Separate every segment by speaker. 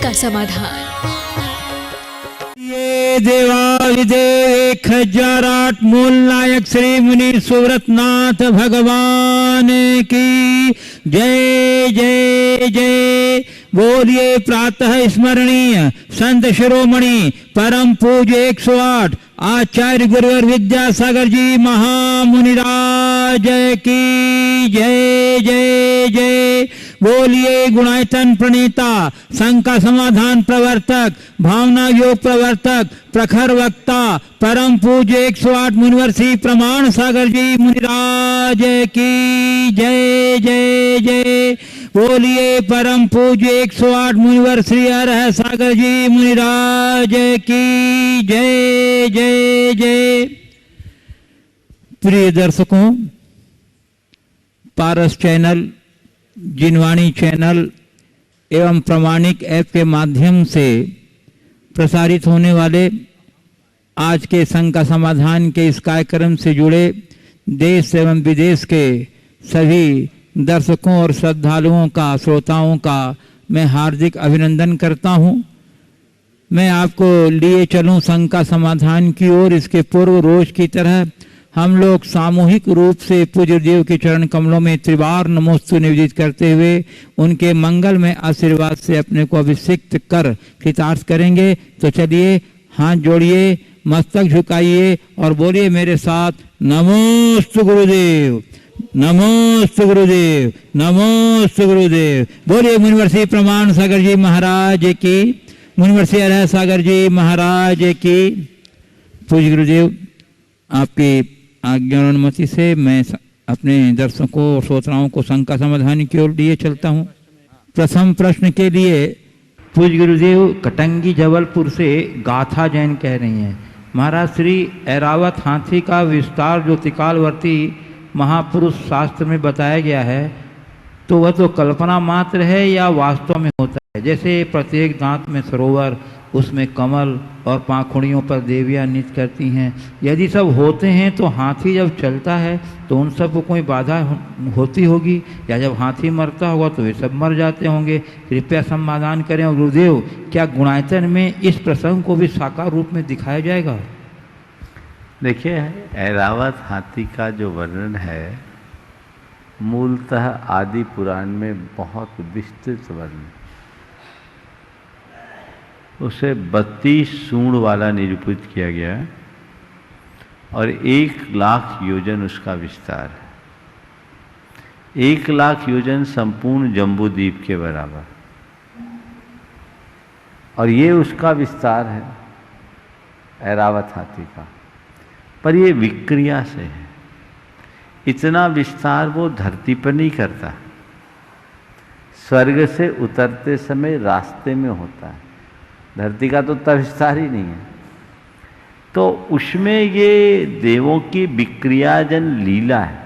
Speaker 1: का समाधान।
Speaker 2: ये देवादिदेव 1008 मूल नायक श्री मुनि सुव्रतनाथ भगवान की जय जय जय। बोलिए प्रातः स्मरणीय संत शिरोमणि परम पूज्य 108 आचार्य गुरुवर विद्यासागर जी महामुनिराज की जय जय जय। बोलिए गुणायतन प्रणेता शंका समाधान प्रवर्तक भावना योग प्रवर्तक प्रखर वक्ता परम पूज्य 108 मुनिवर श्री प्रमाण सागर जी मुनिराज की जय जय जय। बोलिए परम पूज्य 108 मुनिवर श्री हरहर सागर जी मुनिराज की जय जय जय। प्रिय दर्शकों, पारस चैनल, जिनवाणी चैनल एवं प्रमाणिक ऐप के माध्यम से प्रसारित होने वाले आज के शंका समाधान के इस कार्यक्रम से जुड़े देश एवं विदेश के सभी दर्शकों और श्रद्धालुओं का, श्रोताओं का मैं हार्दिक अभिनंदन करता हूं। मैं आपको लिए चलूं शंका समाधान की ओर। इसके पूर्व रोज की तरह हम लोग सामूहिक रूप से पूज्य देव के चरण कमलों में त्रिवार नमोस्तु निवेदित करते हुए उनके मंगल में आशीर्वाद से अपने को अभिषिक्त कर कृतार्थ करेंगे। तो चलिए हाथ जोड़िए, मस्तक झुकाइए और बोलिए मेरे साथ, नमोस्तु गुरुदेव, नमोस्तु गुरुदेव, नमोस्तु गुरुदेव। बोलिए मुनिवर श्री प्रमाण सागर जी महाराज की, मुनिवर श्री हरहर सागर जी महाराज की। पूज्य गुरुदेव, आपकी आज्ञा और अनुमति से मैं अपने दर्शकों और श्रोताओं को शंका समाधान की ओर लिए चलता हूँ। प्रथम प्रश्न के लिए पूज्य गुरुदेव कटंगी जबलपुर से गाथा जैन कह रही हैं, महाराज श्री ऐरावत हाथी का विस्तार जो त्रिकालवर्ती महापुरुष शास्त्र में बताया गया है, तो वह तो कल्पना मात्र है या वास्तव में होता है? जैसे प्रत्येक दांत में सरोवर, उसमें कमल और पाखुड़ियों पर देवियां नृत्य करती हैं, यदि सब होते हैं तो हाथी जब चलता है तो उन सब को कोई बाधा होती होगी, या जब हाथी मरता होगा तो वे सब मर जाते होंगे? कृपया समाधान करें। और गुरुदेव, क्या गुणायतन में इस प्रसंग को भी साकार रूप में दिखाया जाएगा?
Speaker 3: देखिए, ऐरावत हाथी का जो वर्णन है मूलतः आदि पुराण में बहुत विस्तृत वर्णन, उसे 32 सूंड वाला निरूपित किया गया और 1,00,000 योजन उसका विस्तार है। 1,00,000 योजन संपूर्ण जम्बूद्वीप के बराबर, और ये उसका विस्तार है ऐरावत हाथी का। पर ये विक्रिया से है। इतना विस्तार वो धरती पर नहीं करता, स्वर्ग से उतरते समय रास्ते में होता है। धरती का तो उतना विस्तार ही नहीं है। तो उसमें ये देवों की विक्रियाजन लीला है।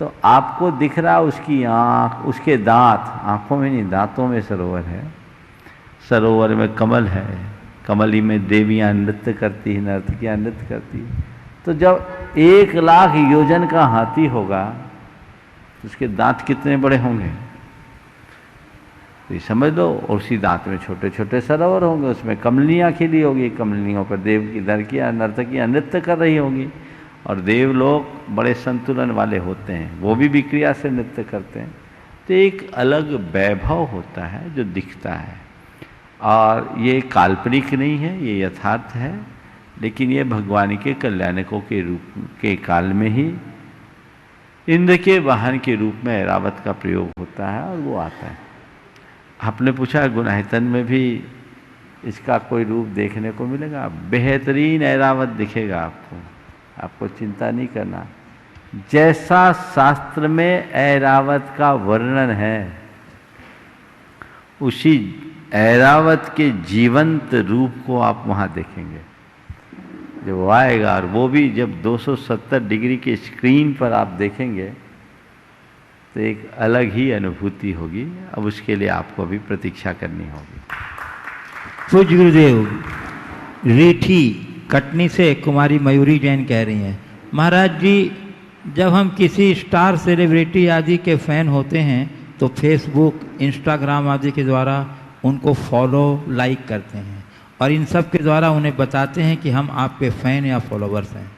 Speaker 3: तो आपको दिख रहा उसकी आँख, उसके दांत, आँखों में नहीं दांतों में सरोवर है, सरोवर में कमल है, कमली में देवियाँ नृत्य करती हैं, नर्तकियाँ नृत्य करती हैं। तो जब 1,00,000 योजन का हाथी होगा तो उसके दांत कितने बड़े होंगे तो ये समझ लो। और उसी दांत में छोटे छोटे सरोवर होंगे, उसमें कमलियाँ खिली होगी, कमलियों पर देव की नर्तकियाँ नृत्य कर रही होंगी। और देव लोग बड़े संतुलन वाले होते हैं, वो भी विक्रिया से नृत्य करते हैं। तो एक अलग वैभव होता है जो दिखता है, और ये काल्पनिक नहीं है, ये यथार्थ है। लेकिन ये भगवान के कल्याणकों के रूप के काल में ही इंद्र के वाहन के रूप में ऐरावत का प्रयोग होता है और वो आता है। आपने पूछा गुणायतन में भी इसका कोई रूप देखने को मिलेगा? बेहतरीन ऐरावत दिखेगा आपको, आपको चिंता नहीं करना। जैसा शास्त्र में ऐरावत का वर्णन है, उसी ऐरावत के जीवंत रूप को आप वहाँ देखेंगे जब वो आएगा। और वो भी जब 270 डिग्री के स्क्रीन पर आप देखेंगे तो एक अलग ही अनुभूति होगी। अब उसके लिए आपको अभी प्रतीक्षा करनी होगी।
Speaker 2: पूज्य गुरुदेव, रीठी कटनी से कुमारी मयूरी जैन कह रही हैं, महाराज जी, जब हम किसी स्टार सेलिब्रिटी आदि के फैन होते हैं तो फेसबुक, इंस्टाग्राम आदि के द्वारा उनको फॉलो लाइक करते हैं और इन सब के द्वारा उन्हें बताते हैं कि हम आपके फ़ैन या फॉलोवर्स हैं।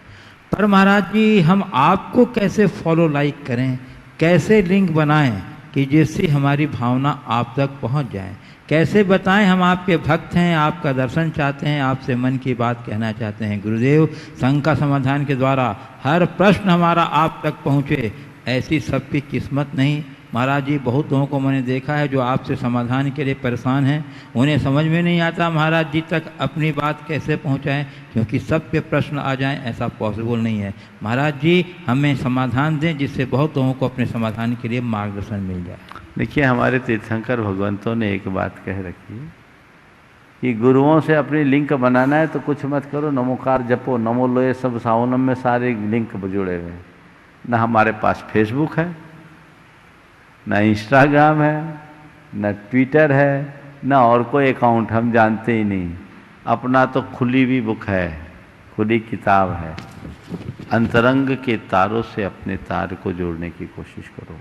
Speaker 2: पर महाराज जी, हम आपको कैसे फॉलो लाइक करें, कैसे लिंक बनाएं कि जिससे हमारी भावना आप तक पहुंच जाए? कैसे बताएं हम आपके भक्त हैं, आपका दर्शन चाहते हैं, आपसे मन की बात कहना चाहते हैं? गुरुदेव, संग का समाधान के द्वारा हर प्रश्न हमारा आप तक पहुँचे, ऐसी सबकी किस्मत नहीं। महाराज जी, बहुत लोगों को मैंने देखा है जो आपसे समाधान के लिए परेशान हैं, उन्हें समझ में नहीं आता महाराज जी तक अपनी बात कैसे पहुंचाएं, क्योंकि सबके प्रश्न आ जाएं ऐसा पॉसिबल नहीं है। महाराज जी, हमें समाधान दें जिससे बहुत लोगों को अपने समाधान के लिए मार्गदर्शन मिल जाए।
Speaker 3: देखिए, हमारे तीर्थंकर भगवंतों ने एक बात कह रखी है कि गुरुओं से अपनी लिंक बनाना है तो कुछ मत करो, नमोकार जपो, नमो लोए सब सावनम में सारे लिंक जुड़े हुए हैं। ना हमारे पास फेसबुक है, ना इंस्टाग्राम है, ना ट्विटर है, ना और कोई अकाउंट हम जानते ही नहीं। अपना तो खुली हुई बुक है, खुली किताब है। अंतरंग के तारों से अपने तार को जोड़ने की कोशिश करो।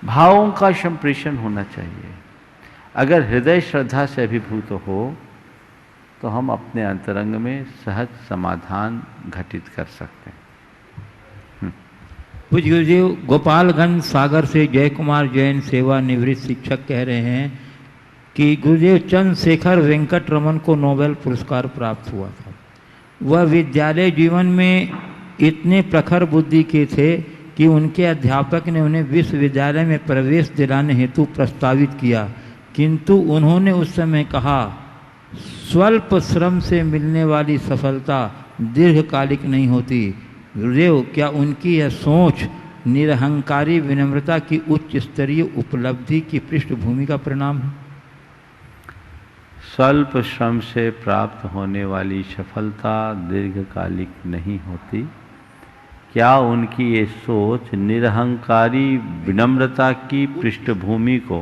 Speaker 3: भावों का संप्रेषण होना चाहिए। अगर हृदय श्रद्धा से अभिभूत हो तो हम अपने अंतरंग में सहज समाधान घटित कर सकते हैं।
Speaker 2: पूज्य गुरुदेव, गोपालगंज सागर से जय कुमार जैन सेवानिवृत्त शिक्षक कह रहे हैं कि गुरुदेव चंद्रशेखर वेंकट रमन को नोबेल पुरस्कार प्राप्त हुआ था। वह विद्यालय जीवन में इतने प्रखर बुद्धि के थे कि उनके अध्यापक ने उन्हें विश्वविद्यालय में प्रवेश दिलाने हेतु प्रस्तावित किया, किंतु उन्होंने उस समय कहा, स्वल्प श्रम से मिलने वाली सफलता दीर्घकालिक नहीं होती। गुरुदेव, क्या उनकी यह सोच निरहंकारी विनम्रता की उच्च स्तरीय उपलब्धि की पृष्ठभूमि का परिणाम है?
Speaker 3: स्वल्प श्रम से प्राप्त होने वाली सफलता दीर्घकालिक नहीं होती। क्या उनकी ये सोच निरहंकारी विनम्रता की पृष्ठभूमि को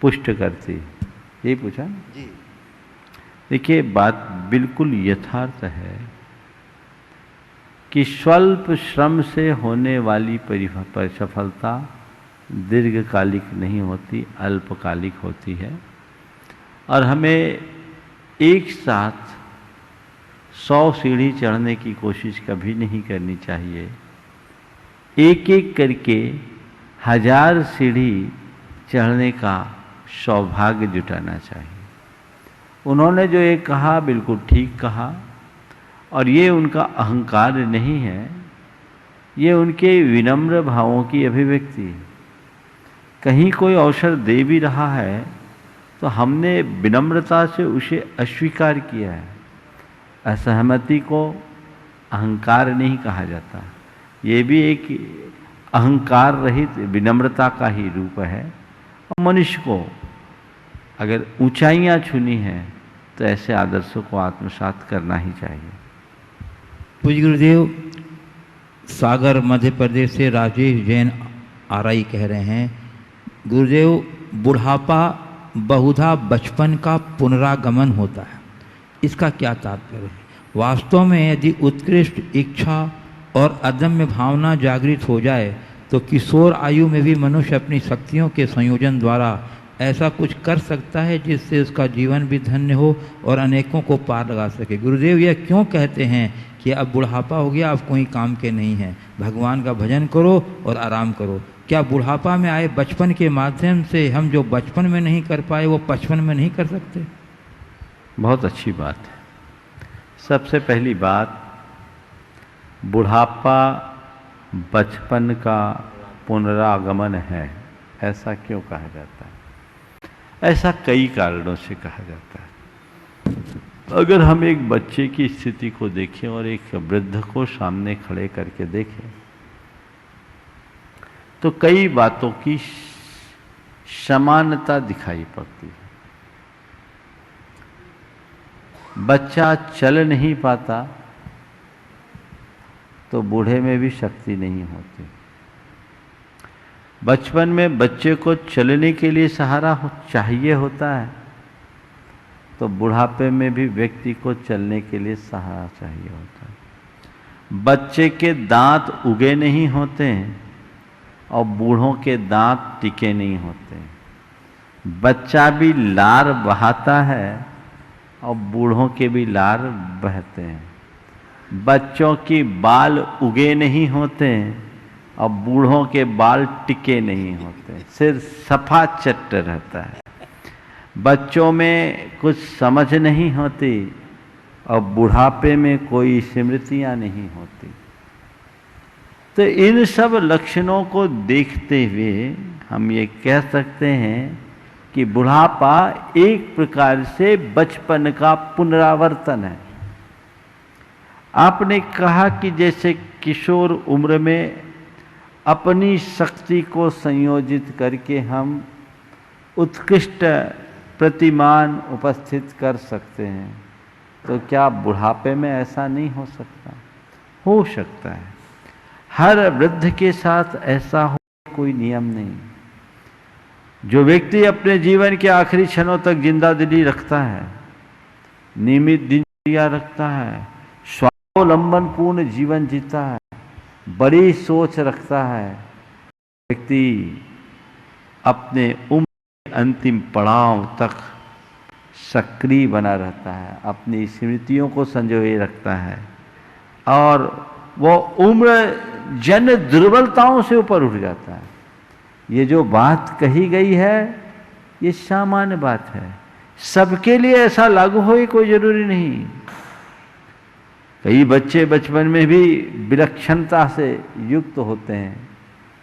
Speaker 3: पुष्ट करती? यही पूछा जी। देखिए, बात बिल्कुल यथार्थ है कि स्वल्प श्रम से होने वाली सफलता दीर्घकालिक नहीं होती, अल्पकालिक होती है। और हमें एक साथ 100 सीढ़ी चढ़ने की कोशिश कभी नहीं करनी चाहिए। एक एक करके 1000 सीढ़ी चढ़ने का सौभाग्य जुटाना चाहिए। उन्होंने जो ये कहा बिल्कुल ठीक कहा, और ये उनका अहंकार नहीं है, ये उनके विनम्र भावों की अभिव्यक्ति है। कहीं कोई अवसर दे भी रहा है तो हमने विनम्रता से उसे अस्वीकार किया है। असहमति को अहंकार नहीं कहा जाता, ये भी एक अहंकार रहित विनम्रता का ही रूप है। और मनुष्य को अगर ऊंचाइयां छूनी हैं तो ऐसे आदर्शों को आत्मसात करना ही चाहिए।
Speaker 2: पूज्य गुरुदेव, सागर मध्य प्रदेश से राजेश जैन आरआई कह रहे हैं, गुरुदेव, बुढ़ापा बहुधा बचपन का पुनरागमन होता है, इसका क्या तात्पर्य है? वास्तव में यदि उत्कृष्ट इच्छा और अदम्य भावना जागृत हो जाए तो किशोर आयु में भी मनुष्य अपनी शक्तियों के संयोजन द्वारा ऐसा कुछ कर सकता है जिससे उसका जीवन भी धन्य हो और अनेकों को पार लगा सके। गुरुदेव, यह क्यों कहते हैं कि अब बुढ़ापा हो गया, अब कोई काम के नहीं है, भगवान का भजन करो और आराम करो? क्या बुढ़ापा में आए बचपन के माध्यम से हम जो बचपन में नहीं कर पाए वो बचपन में नहीं कर सकते?
Speaker 3: बहुत अच्छी बात है। सबसे पहली बात, बुढ़ापा बचपन का पुनरागमन है, ऐसा क्यों कहा जाता है? ऐसा कई कारणों से कहा जाता है। अगर हम एक बच्चे की स्थिति को देखें और एक वृद्ध को सामने खड़े करके देखें तो कई बातों की समानता दिखाई पड़ती है। बच्चा चल नहीं पाता तो बूढ़े में भी शक्ति नहीं होती। बचपन में बच्चे को चलने के लिए सहारा चाहिए होता है तो बुढ़ापे में भी व्यक्ति को चलने के लिए सहारा चाहिए होता है। बच्चे के दांत उगे नहीं होते हैं और बूढ़ों के दांत टिके नहीं होते हैं। बच्चा भी लार बहाता है और बूढ़ों के भी लार बहते हैं। बच्चों की बाल उगे नहीं होते और बूढ़ों के बाल टिके नहीं होते, सिर सफा चट्ट रहता है। बच्चों में कुछ समझ नहीं होती और बुढ़ापे में कोई स्मृतियां नहीं होती। तो इन सब लक्षणों को देखते हुए हम ये कह सकते हैं कि बुढ़ापा एक प्रकार से बचपन का पुनरावर्तन है। आपने कहा कि जैसे किशोर उम्र में अपनी शक्ति को संयोजित करके हम उत्कृष्ट प्रतिमान उपस्थित कर सकते हैं, तो क्या बुढ़ापे में ऐसा नहीं हो सकता? हो सकता है। हर वृद्ध के साथ ऐसा हो कोई नियम नहीं। जो व्यक्ति अपने जीवन के आखिरी क्षणों तक जिंदा दिली रखता है, नियमित दिनचर्या रखता है, स्वावलंबन पूर्ण जीवन जीता है, बड़ी सोच रखता है, व्यक्ति अपने उम्र के अंतिम पड़ाव तक सक्रिय बना रहता है, अपनी स्मृतियों को संजोए रखता है और वो उम्र जन दुर्बलताओं से ऊपर उठ जाता है। ये जो बात कही गई है ये सामान्य बात है, सबके लिए ऐसा लागू हो ये कोई जरूरी नहीं। कई बच्चे बचपन में भी विलक्षणता से युक्त होते हैं,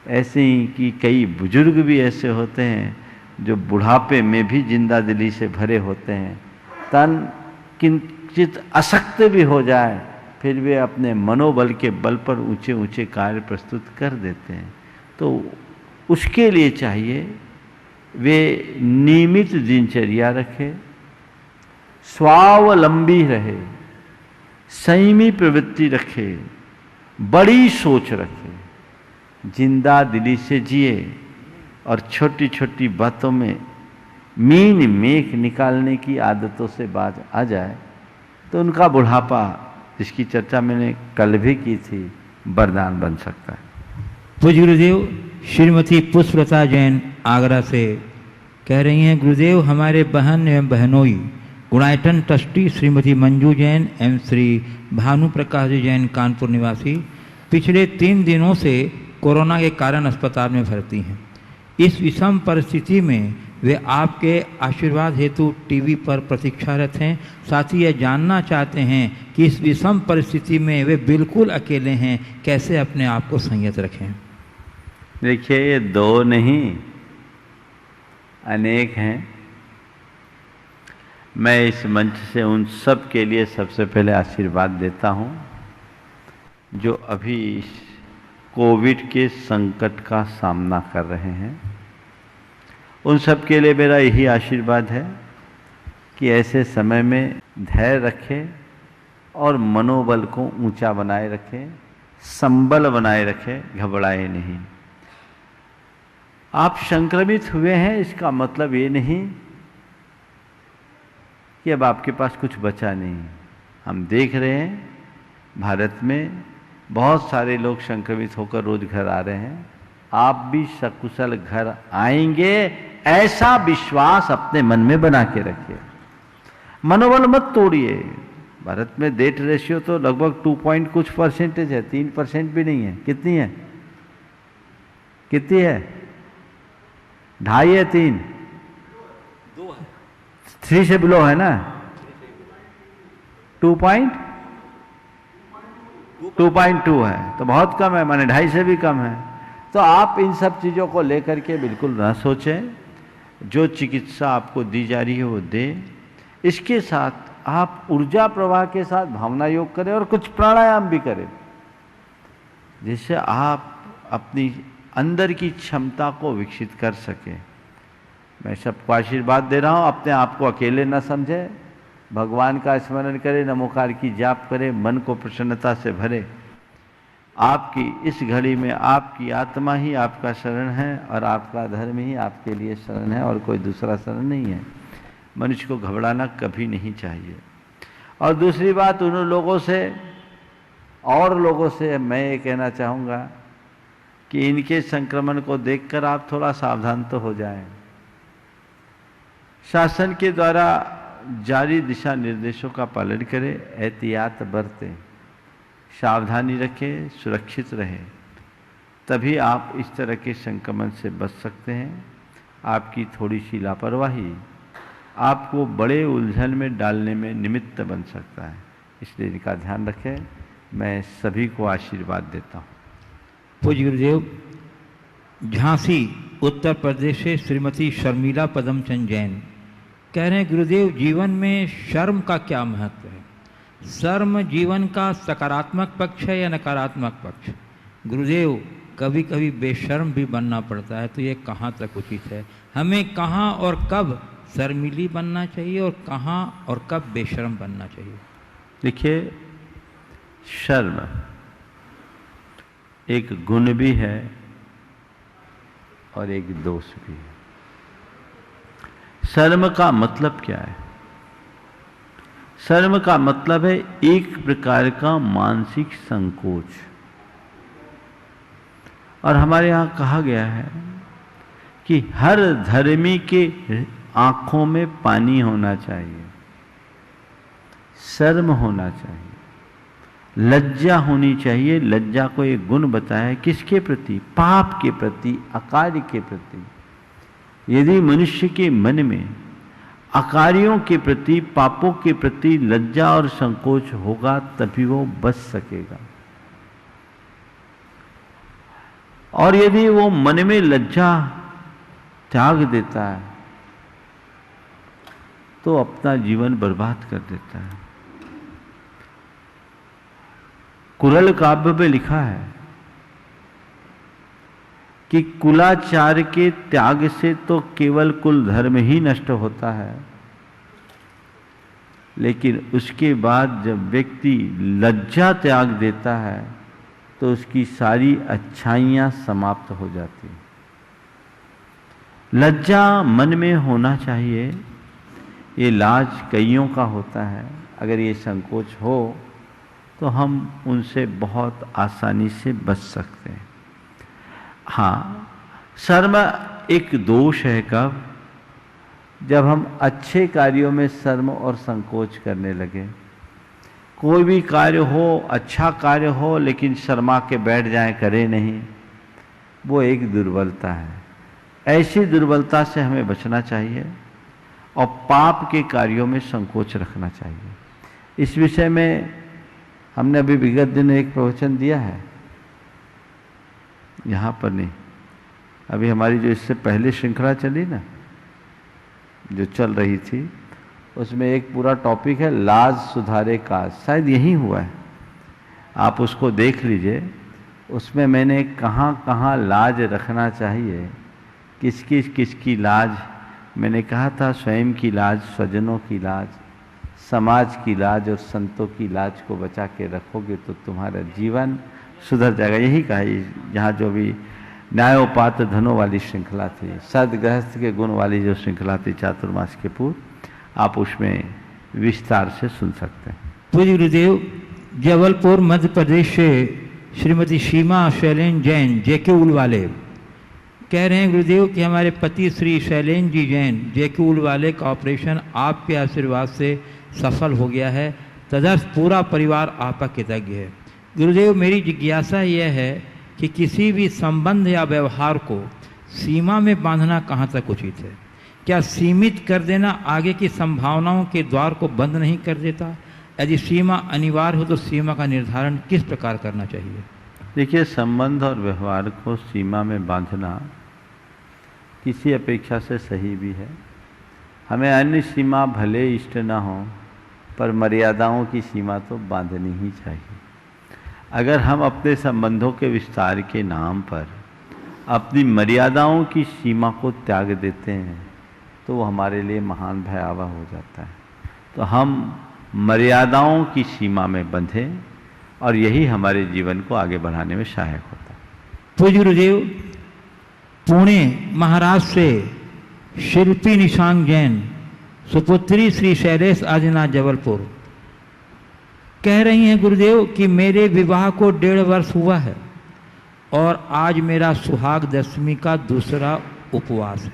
Speaker 3: ऐसे ही कि कई बुजुर्ग भी ऐसे होते हैं जो बुढ़ापे में भी जिंदा दिली से भरे होते हैं। तन किंचित अशक्त भी हो जाए फिर वे अपने मनोबल के बल पर ऊंचे ऊंचे कार्य प्रस्तुत कर देते हैं। तो उसके लिए चाहिए वे नियमित दिनचर्या रखे, स्वावलंबी रहे, संयमी प्रवृत्ति रखे, बड़ी सोच रखे, जिंदा दिली से जिए और छोटी छोटी बातों में मीन मेख निकालने की आदतों से बात आ जाए तो उनका बुढ़ापा, जिसकी चर्चा मैंने कल भी की थी, वरदान बन सकता है।
Speaker 2: पूज्य गुरुदेव, श्रीमती पुष्पलता जैन आगरा से कह रही हैं, गुरुदेव हमारे बहन एवं बहनोई गुणायतन ट्रस्टी श्रीमती मंजू जैन एवं श्री भानु प्रकाश जैन कानपुर निवासी पिछले 3 दिनों से कोरोना के कारण अस्पताल में भर्ती हैं। इस विषम परिस्थिति में वे आपके आशीर्वाद हेतु टीवी पर प्रतीक्षारत हैं। साथ ही यह जानना चाहते हैं कि इस विषम परिस्थिति में वे बिल्कुल अकेले हैं, कैसे अपने आप को संयत रखें।
Speaker 3: देखिए, ये 2 नहीं अनेक हैं। मैं इस मंच से उन सब के लिए सबसे पहले आशीर्वाद देता हूं जो अभी इस कोविड के संकट का सामना कर रहे हैं। उन सब के लिए मेरा यही आशीर्वाद है कि ऐसे समय में धैर्य रखें और मनोबल को ऊंचा बनाए रखें, संबल बनाए रखें, घबराए नहीं। आप संक्रमित हुए हैं इसका मतलब ये नहीं कि अब आपके पास कुछ बचा नहीं। हम देख रहे हैं भारत में बहुत सारे लोग संक्रमित होकर रोज घर आ रहे हैं। आप भी सकुशल घर आएंगे ऐसा विश्वास अपने मन में बना के रखिए, मनोबल मत तोड़िए। भारत में डेथ रेशियो तो लगभग 2 पॉइंट कुछ परसेंटेज है, 3% भी नहीं है। कितनी है? कितनी है? 2.5 है, 3? 3 से बिलो है ना? 2.2 है तो बहुत कम है, माने 2.5 से भी कम है। तो आप इन सब चीज़ों को लेकर के बिल्कुल ना सोचें। जो चिकित्सा आपको दी जा रही है वो दें। इसके साथ आप ऊर्जा प्रवाह के साथ भावना योग करें और कुछ प्राणायाम भी करें, जिससे आप अपनी अंदर की क्षमता को विकसित कर सकें। मैं सबको आशीर्वाद दे रहा हूँ, अपने आप को अकेले न समझे, भगवान का स्मरण करें, नमोकार की जाप करें, मन को प्रसन्नता से भरे। आपकी इस घड़ी में आपकी आत्मा ही आपका शरण है और आपका धर्म ही आपके लिए शरण है और कोई दूसरा शरण नहीं है। मनुष्य को घबराना कभी नहीं चाहिए। और दूसरी बात, उन लोगों से और लोगों से मैं ये कहना चाहूँगा कि इनके संक्रमण को देखकर आप थोड़ा सावधान तो हो जाएं। शासन के द्वारा जारी दिशा निर्देशों का पालन करें, एहतियात बरतें, सावधानी रखें, सुरक्षित रहें, तभी आप इस तरह के संक्रमण से बच सकते हैं। आपकी थोड़ी सी लापरवाही आपको बड़े उलझन में डालने में निमित्त बन सकता है, इसलिए इनका ध्यान रखें। मैं सभी को आशीर्वाद देता हूँ।
Speaker 2: पूज्य गुरुदेव, झांसी उत्तर प्रदेश से श्रीमती शर्मिला पदमचंद जैन कह रहे हैं, गुरुदेव जीवन में शर्म का क्या महत्व है? शर्म जीवन का सकारात्मक पक्ष है या नकारात्मक पक्ष? गुरुदेव, कभी कभी बेशर्म भी बनना पड़ता है, तो ये कहाँ तक उचित है? हमें कहाँ और कब शर्मिली बनना चाहिए और कहाँ और कब बेशर्म बनना चाहिए?
Speaker 3: देखिए, शर्म एक गुण भी है और एक दोष भी है। शर्म का मतलब क्या है? शर्म का मतलब है एक प्रकार का मानसिक संकोच। और हमारे यहाँ कहा गया है कि हर धर्मी के आंखों में पानी होना चाहिए, शर्म होना चाहिए, लज्जा होनी चाहिए। लज्जा को एक गुण बताया है, किसके प्रति? पाप के प्रति, अकार्य के प्रति। यदि मनुष्य के मन में अकार्यों के प्रति, पापों के प्रति लज्जा और संकोच होगा, तभी वो बच सकेगा। और यदि वो मन में लज्जा त्याग देता है तो अपना जीवन बर्बाद कर देता है। कुरल काव्य में लिखा है कि कुलाचार के त्याग से तो केवल कुल धर्म ही नष्ट होता है, लेकिन उसके बाद जब व्यक्ति लज्जा त्याग देता है तो उसकी सारी अच्छाइयां समाप्त हो जाती हैं। लज्जा मन में होना चाहिए। ये लाज कईयों का होता है। अगर ये संकोच हो तो हम उनसे बहुत आसानी से बच सकते हैं। हाँ, शर्म एक दोष है कब? जब हम अच्छे कार्यों में शर्म और संकोच करने लगे। कोई भी कार्य हो, अच्छा कार्य हो, लेकिन शर्मा के बैठ जाएं, करें नहीं, वो एक दुर्बलता है। ऐसी दुर्बलता से हमें बचना चाहिए और पाप के कार्यों में संकोच रखना चाहिए। इस विषय में हमने अभी विगत दिन एक प्रवचन दिया है, यहाँ पर नहीं, अभी हमारी जो इससे पहले श्रृंखला चली ना, जो चल रही थी, उसमें एक पूरा टॉपिक है लाज सुधारे काज, शायद यही हुआ है, आप उसको देख लीजिए। उसमें मैंने कहाँ कहाँ लाज रखना चाहिए, किसकी किसकी लाज, मैंने कहा था स्वयं की लाज, स्वजनों की लाज, समाज की लाज और संतों की लाज को बचा के रखोगे तो तुम्हारा जीवन सुधर जाएगा। यही कहा, यहाँ जो भी न्यायोपात धनों वाली श्रृंखला थी, सदगृहस्थ के गुण वाली जो श्रृंखला थी चातुर्मास के पूर्व, आप उसमें विस्तार से सुन सकते हैं।
Speaker 2: पूज्य गुरुदेव, जबलपुर मध्य प्रदेश से श्रीमती सीमा शैलेन जैन जेके उलवाले कह रहे हैं, गुरुदेव कि हमारे पति श्री शैलेन जी जैन जेके उलवाले का ऑपरेशन आपके आशीर्वाद से सफल हो गया है, तदर्थ पूरा परिवार आपका कृतज्ञ है। गुरुदेव, मेरी जिज्ञासा यह है कि किसी भी संबंध या व्यवहार को सीमा में बांधना कहाँ तक उचित है? क्या सीमित कर देना आगे की संभावनाओं के द्वार को बंद नहीं कर देता? यदि सीमा अनिवार्य हो तो सीमा का निर्धारण किस प्रकार करना चाहिए?
Speaker 3: देखिए, संबंध और व्यवहार को सीमा में बांधना किसी अपेक्षा से सही भी है। हमें अन्य सीमा भले इष्ट ना हो, पर मर्यादाओं की सीमा तो बांधनी ही चाहिए। अगर हम अपने संबंधों के विस्तार के नाम पर अपनी मर्यादाओं की सीमा को त्याग देते हैं तो वो हमारे लिए महान भयावह हो जाता है। तो हम मर्यादाओं की सीमा में बंधें और यही हमारे जीवन को आगे बढ़ाने में सहायक होता है।
Speaker 2: पूज्य गुरुदेव, पुणे महाराष्ट्र से शिल्पी निशांग जैन सुपुत्री श्री शैलेश आदिनाथ जबलपुर कह रही हैं, गुरुदेव कि मेरे विवाह को 1.5 वर्ष हुआ है और आज मेरा सुहाग दशमी का दूसरा उपवास है।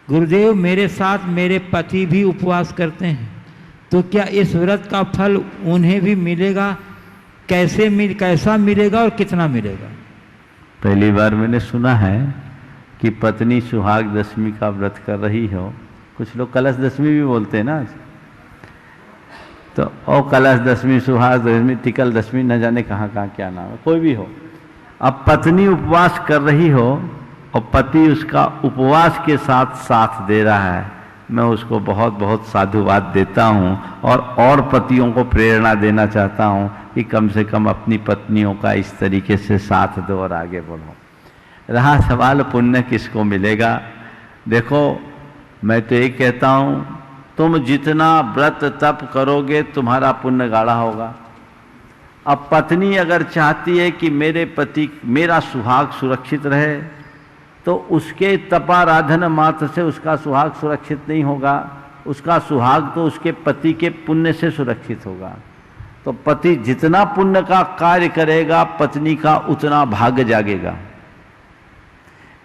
Speaker 2: गुरुदेव मेरे साथ मेरे पति भी उपवास करते हैं, तो क्या इस व्रत का फल उन्हें भी मिलेगा? कैसा मिलेगा और कितना मिलेगा?
Speaker 3: पहली बार मैंने सुना है कि पत्नी सुहाग दशमी का व्रत कर रही हो। कुछ लोग कलश दशमी भी बोलते हैं ना, तो ओ कलश दशमी, सुहाग दशमी, टिकल दशमी, न जाने कहाँ कहाँ क्या नाम है, कोई भी हो। अब पत्नी उपवास कर रही हो और पति उसका उपवास के साथ साथ दे रहा है, मैं उसको बहुत बहुत साधुवाद देता हूँ और पतियों को प्रेरणा देना चाहता हूँ कि कम से कम अपनी पत्नियों का इस तरीके से साथ दो और आगे बढ़ो। रहा सवाल पुण्य किसको मिलेगा, देखो मैं तो ये कहता हूँ, तुम जितना व्रत तप करोगे तुम्हारा पुण्य गाढ़ा होगा। अब पत्नी अगर चाहती है कि मेरे पति, मेरा सुहाग सुरक्षित रहे, तो उसके तपाराधन मात्र से उसका सुहाग सुरक्षित नहीं होगा, उसका सुहाग तो उसके पति के पुण्य से सुरक्षित होगा। तो पति जितना पुण्य का कार्य करेगा, पत्नी का उतना भाग्य जागेगा।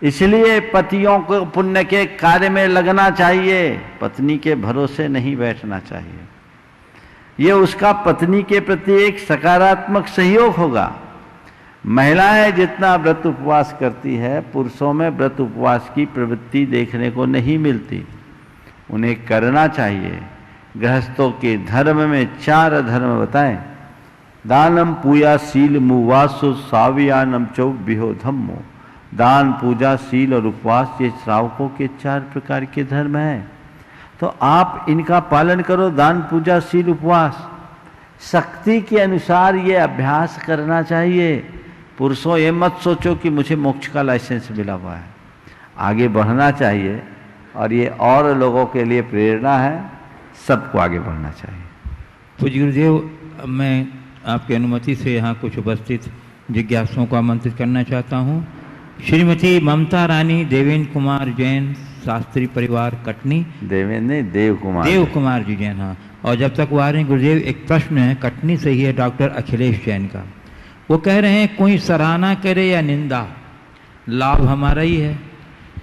Speaker 3: इसलिए पतियों को पुण्य के कार्य में लगना चाहिए, पत्नी के भरोसे नहीं बैठना चाहिए। ये उसका पत्नी के प्रति एक सकारात्मक सहयोग होगा। महिलाएं जितना व्रत उपवास करती है, पुरुषों में व्रत उपवास की प्रवृत्ति देखने को नहीं मिलती। उन्हें करना चाहिए। गृहस्थों के धर्म में 4 धर्म बताएं, दानम पूजा शील मुवासो सावियानम चौ बिहो धम्मो। दान, पूजा, शील और उपवास ये श्रावकों के 4 प्रकार के धर्म हैं। तो आप इनका पालन करो, दान, पूजा, शील, उपवास। शक्ति के अनुसार ये अभ्यास करना चाहिए। पुरुषों ये मत सोचो कि मुझे मोक्ष का लाइसेंस मिला हुआ है, आगे बढ़ना चाहिए। और ये और लोगों के लिए प्रेरणा है, सबको आगे बढ़ना चाहिए।
Speaker 2: पूज्य गुरुदेव, मैं आपकी अनुमति से यहाँ कुछ उपस्थित जिज्ञासुओं को आमंत्रित करना चाहता हूँ। श्रीमती ममता रानी देवेंद्र कुमार जैन, शास्त्री परिवार, कटनी।
Speaker 3: देव कुमार
Speaker 2: जी जैन, हाँ। और जब तक वो आ रहे हैं गुरुदेव, एक प्रश्न है, कटनी से ही है, डॉक्टर अखिलेश जैन का। वो कह रहे हैं कोई सराहना करे या निंदा, लाभ हमारा ही है,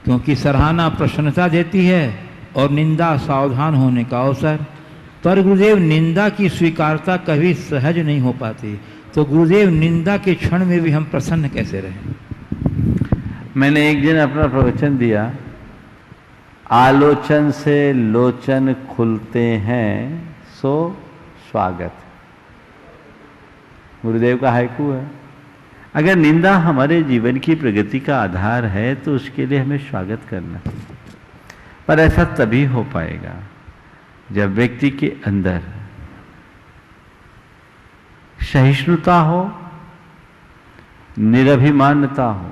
Speaker 2: क्योंकि सराहना प्रसन्नता देती है और निंदा सावधान होने का अवसर। पर गुरुदेव निंदा की स्वीकारता कभी सहज नहीं हो पाती, तो गुरुदेव निंदा के क्षण में भी हम प्रसन्न कैसे रहें?
Speaker 3: मैंने एक दिन अपना प्रवचन दिया, आलोचन से लोचन खुलते हैं सो स्वागत। गुरुदेव का हाइकू है। अगर निंदा हमारे जीवन की प्रगति का आधार है तो उसके लिए हमें स्वागत करना, पर ऐसा तभी हो पाएगा जब व्यक्ति के अंदर सहिष्णुता हो, निरभिमानता हो,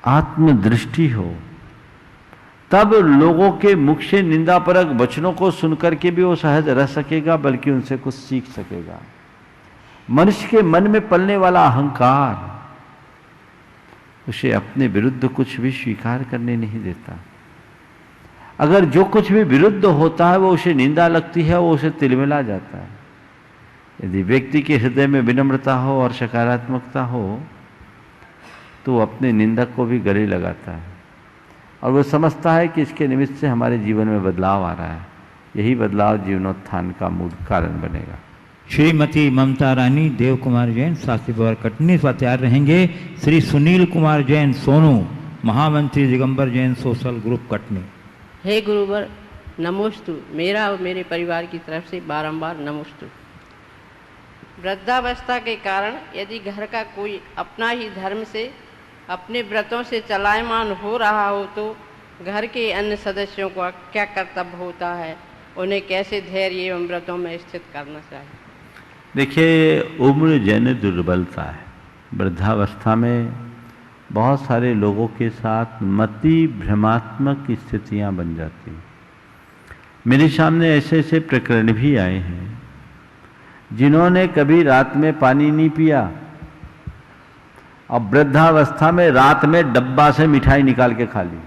Speaker 3: आत्मदृष्टि हो। तब लोगों के मुख से निंदापरक वचनों को सुनकर के भी वो सहज रह सकेगा, बल्कि उनसे कुछ सीख सकेगा। मनुष्य के मन में पलने वाला अहंकार उसे अपने विरुद्ध कुछ भी स्वीकार करने नहीं देता। अगर जो कुछ भी विरुद्ध होता है वो उसे निंदा लगती है, वो उसे तिलमिला जाता है। यदि व्यक्ति के हृदय में विनम्रता हो और सकारात्मकता हो तो वो अपने निंदक को भी गले लगाता है और वो समझता है कि इसके निमित्त से हमारे जीवन में बदलाव आ रहा है। यही बदलाव जीवनोत्थान का मूल कारण बनेगा।
Speaker 2: श्रीमती ममता रानी देव कुमार जैन, शास्त्री परिवार, कटनी से तैयार रहेंगे। श्री सुनील कुमार जैन सोनू, महामंत्री दिगंबर जैन सोशल ग्रुप, कटनी।
Speaker 1: हे गुरुवर, नमोस्तु। मेरा और मेरे परिवार की तरफ से बारंबार नमोस्तु। वृद्धावस्था के कारण यदि घर का कोई अपना ही धर्म से अपने व्रतों से चलायमान हो रहा हो तो घर के अन्य सदस्यों का क्या कर्तव्य होता है, उन्हें कैसे धैर्य एवं व्रतों में स्थित करना चाहिए?
Speaker 3: देखिए, उम्र जन दुर्बलता है। वृद्धावस्था में बहुत सारे लोगों के साथ मति भ्रमात्मक स्थितियां बन जाती हैं। मेरे सामने ऐसे ऐसे प्रकरण भी आए हैं जिन्होंने कभी रात में पानी नहीं पिया और वृद्धावस्था में रात में डब्बा से मिठाई निकाल के खा ली।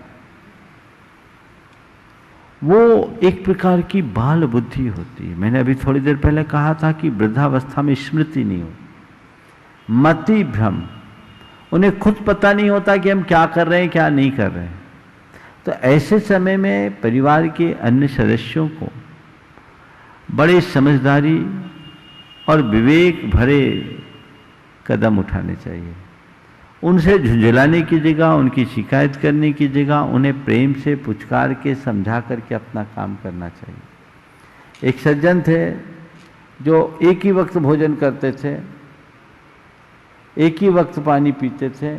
Speaker 3: वो एक प्रकार की बाल बुद्धि होती है। मैंने अभी थोड़ी देर पहले कहा था कि वृद्धावस्था में स्मृति नहीं हो, मति भ्रम। उन्हें खुद पता नहीं होता कि हम क्या कर रहे हैं क्या नहीं कर रहे हैं। तो ऐसे समय में परिवार के अन्य सदस्यों को बड़े समझदारी और विवेक भरे कदम उठाने चाहिए। उनसे झुंझलाने की जगह, उनकी शिकायत करने की जगह उन्हें प्रेम से पुचकार के समझा करके अपना काम करना चाहिए। एक सज्जन थे जो एक ही वक्त भोजन करते थे, एक ही वक्त पानी पीते थे,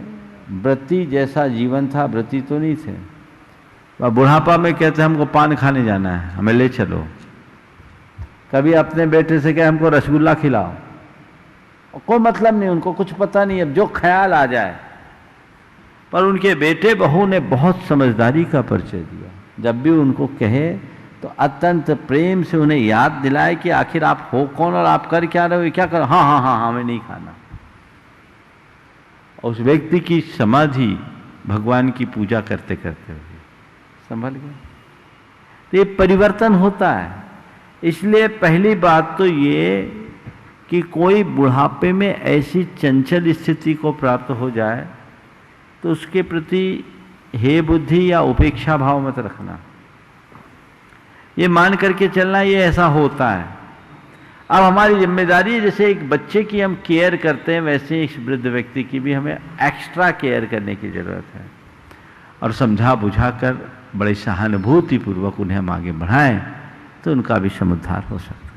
Speaker 3: व्रती जैसा जीवन था, व्रती तो नहीं थे। वह बुढ़ापा में कहते हमको पान खाने जाना है, हमें ले चलो। कभी अपने बेटे से कहे हमको रसगुल्ला खिलाओ, कोई मतलब नहीं, उनको कुछ पता नहीं, अब जो ख्याल आ जाए। पर उनके बेटे बहू ने बहुत समझदारी का परिचय दिया। जब भी उनको कहे तो अत्यंत प्रेम से उन्हें याद दिलाए कि आखिर आप हो कौन और आप कर क्या रहे हो, क्या करो, हाँ हाँ हाँ हमें नहीं खाना। उस व्यक्ति की समाधि भगवान की पूजा करते करते हुई संभल गए। तो ये परिवर्तन होता है। इसलिए पहली बात तो ये कि कोई बुढ़ापे में ऐसी चंचल स्थिति को प्राप्त हो जाए तो उसके प्रति हे बुद्धि या उपेक्षा भाव मत रखना, ये मान करके चलना ये ऐसा होता है। अब हमारी जिम्मेदारी, जैसे एक बच्चे की हम केयर करते हैं वैसे इस वृद्ध व्यक्ति की भी हमें एक्स्ट्रा केयर करने की जरूरत है और समझा बुझाकर बड़े सहानुभूतिपूर्वक उन्हें हम आगे बढ़ाएं तो उनका भी समुद्धार हो सकता है।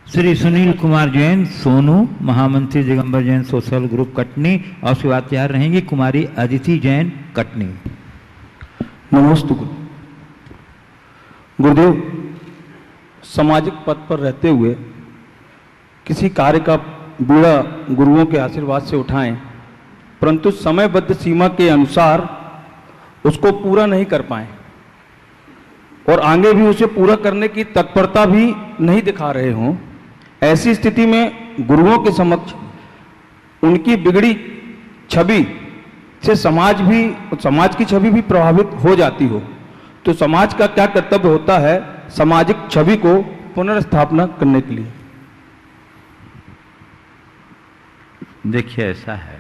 Speaker 2: श्री सुनील कुमार जैन सोनू, महामंत्री दिगंबर जैन सोशल ग्रुप कटनी, और उसके बाद तैयार रहेंगी कुमारी अदिति जैन कटनी।
Speaker 4: नमस्ते गुरुदेव, सामाजिक पद पर रहते हुए किसी कार्य का बीड़ा गुरुओं के आशीर्वाद से उठाएं, परंतु समयबद्ध सीमा के अनुसार उसको पूरा नहीं कर पाएं और आगे भी उसे पूरा करने की तत्परता भी नहीं दिखा रहे हों, ऐसी स्थिति में गुरुओं के समक्ष उनकी बिगड़ी छवि से समाज की छवि भी प्रभावित हो जाती हो, तो समाज का क्या कर्तव्य होता है सामाजिक छवि को पुनर्स्थापना करने के लिए?
Speaker 3: देखिए, ऐसा है,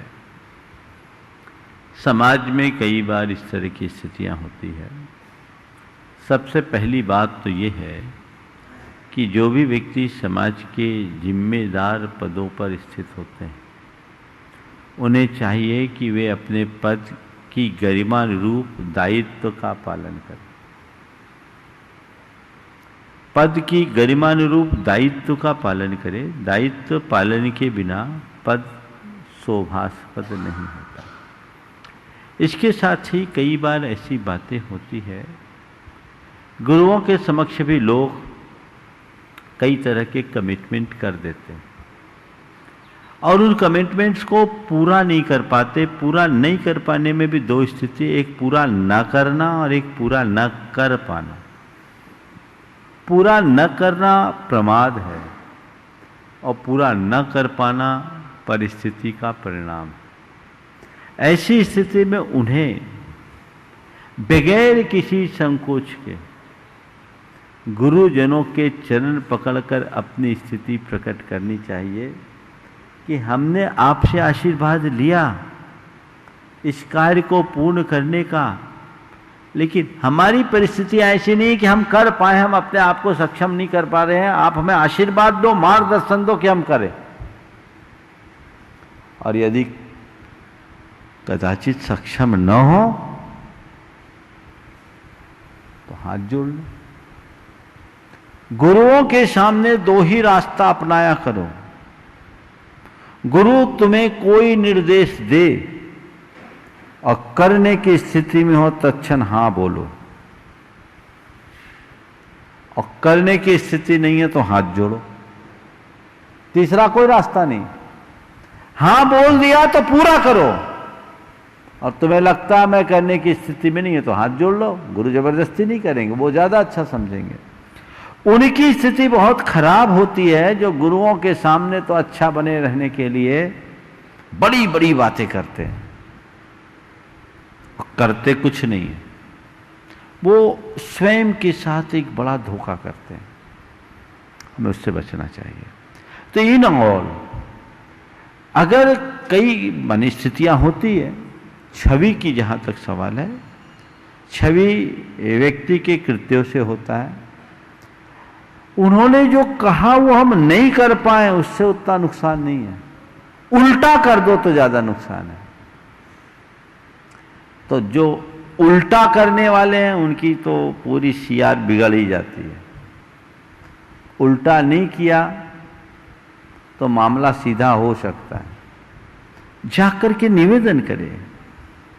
Speaker 3: समाज में कई बार इस तरह की स्थितियां होती है। सबसे पहली बात तो ये है कि जो भी व्यक्ति समाज के जिम्मेदार पदों पर स्थित होते हैं उन्हें चाहिए कि वे अपने पद की गरिमानुरूप दायित्व का पालन करें। पद की गरिमानुरूप दायित्व का पालन करें। दायित्व पालन के बिना पद शोभास्पद नहीं होता। इसके साथ ही कई बार ऐसी बातें होती है, गुरुओं के समक्ष भी लोग कई तरह के कमिटमेंट कर देते हैं और उन कमिटमेंट्स को पूरा नहीं कर पाते। पूरा नहीं कर पाने में भी दो स्थिति, एक पूरा न करना और एक पूरा न कर पाना। पूरा न करना प्रमाद है और पूरा न कर पाना परिस्थिति का परिणाम है। ऐसी स्थिति में उन्हें बगैर किसी संकोच के गुरुजनों के चरण पकड़कर अपनी स्थिति प्रकट करनी चाहिए कि हमने आपसे आशीर्वाद लिया इस कार्य को पूर्ण करने का, लेकिन हमारी परिस्थिति ऐसी नहीं कि हम कर पाए, हम अपने आप को सक्षम नहीं कर पा रहे हैं, आप हमें आशीर्वाद दो, मार्गदर्शन दो कि हम करें। और यदि कदाचित सक्षम न हो तो हाथ जोड़ लो। गुरुओं के सामने दो ही रास्ता अपनाया करो। गुरु तुम्हें कोई निर्देश दे और करने की स्थिति में हो तत्क्षण हाँ बोलो, और करने की स्थिति नहीं है तो हाथ जोड़ो। तीसरा कोई रास्ता नहीं। हाँ बोल दिया तो पूरा करो, और तुम्हें लगता है मैं करने की स्थिति में नहीं है तो हाथ जोड़ लो। गुरु जबरदस्ती नहीं करेंगे, वो ज्यादा अच्छा समझेंगे। उनकी स्थिति बहुत खराब होती है जो गुरुओं के सामने तो अच्छा बने रहने के लिए बड़ी बड़ी बातें करते हैं और करते कुछ नहीं है। वो स्वयं के साथ एक बड़ा धोखा करते हैं, हमें उससे बचना चाहिए। तो इन ऑल अगर कई मनस्थितियां होती है, छवि की जहां तक सवाल है, छवि व्यक्ति के कृत्यों से होता है। उन्होंने जो कहा वो हम नहीं कर पाए, उससे उतना नुकसान नहीं है, उल्टा कर दो तो ज्यादा नुकसान है। तो जो उल्टा करने वाले हैं उनकी तो पूरी सियार बिगड़ ही जाती है। उल्टा नहीं किया तो मामला सीधा हो सकता है। जाकर के निवेदन करें,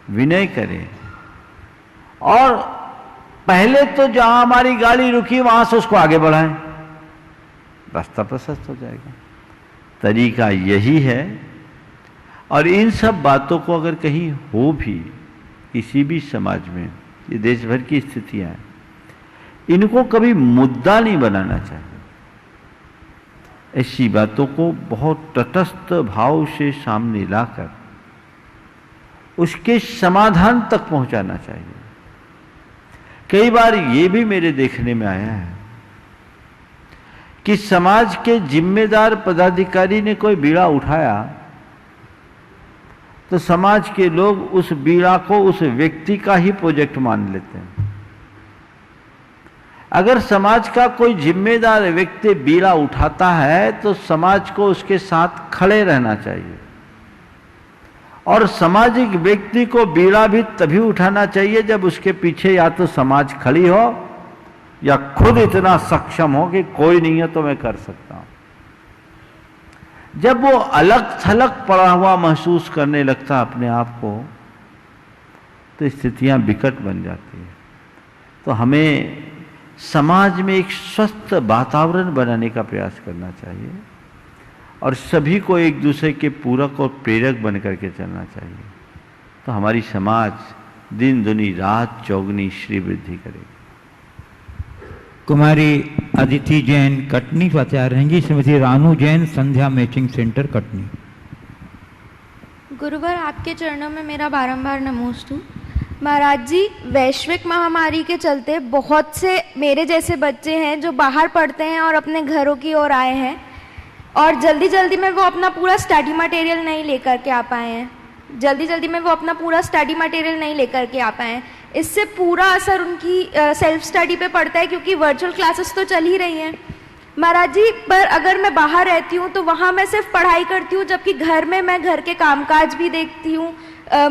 Speaker 3: विनय करें, और पहले तो जहां हमारी गाड़ी रुकी वहां से उसको आगे बढ़ाएं, रास्ता प्रशस्त हो जाएगा। तरीका यही है। और इन सब बातों को अगर कहीं हो भी किसी भी समाज में, ये देश भर की स्थितियां हैं, इनको कभी मुद्दा नहीं बनाना चाहिए। ऐसी बातों को बहुत तटस्थ भाव से सामने लाकर उसके समाधान तक पहुंचाना चाहिए। कई बार ये भी मेरे देखने में आया है कि समाज के जिम्मेदार पदाधिकारी ने कोई बीड़ा उठाया तो समाज के लोग उस बीड़ा को उस व्यक्ति का ही प्रोजेक्ट मान लेते हैं। अगर समाज का कोई जिम्मेदार व्यक्ति बीड़ा उठाता है तो समाज को उसके साथ खड़े रहना चाहिए, और सामाजिक व्यक्ति को बीड़ा भी तभी उठाना चाहिए जब उसके पीछे या तो समाज खड़ी हो या खुद इतना सक्षम हो कि कोई नहीं है तो मैं कर सकता हूं। जब वो अलग थलग पड़ा हुआ महसूस करने लगता अपने आप को तो स्थितियां विकट बन जाती है। तो हमें समाज में एक स्वस्थ वातावरण बनाने का प्रयास करना चाहिए और सभी को एक दूसरे के पूरक और प्रेरक बन करके चलना चाहिए। तो हमारी समाज दिन दुनी रात चौगनी श्री वृद्धि करेगी।
Speaker 2: कुमारी अदिति जैन कटनी प्रचार रहेंगी। श्रीमती रानू जैन संध्या मैचिंग सेंटर कटनी।
Speaker 5: गुरुवर, आपके चरणों में मेरा बारंबार नमोस्तु। महाराज जी, वैश्विक महामारी के चलते बहुत से मेरे जैसे बच्चे हैं जो बाहर पढ़ते हैं और अपने घरों की ओर आए हैं, और जल्दी जल्दी में वो अपना पूरा स्टडी मटेरियल नहीं लेकर के आ पाए हैं। इससे पूरा असर उनकी सेल्फ स्टडी पे पड़ता है, क्योंकि वर्चुअल क्लासेस तो चल ही रही हैं महाराज जी। पर अगर मैं बाहर रहती हूँ तो वहाँ मैं सिर्फ पढ़ाई करती हूँ, जबकि घर में मैं घर के कामकाज भी देखती हूँ,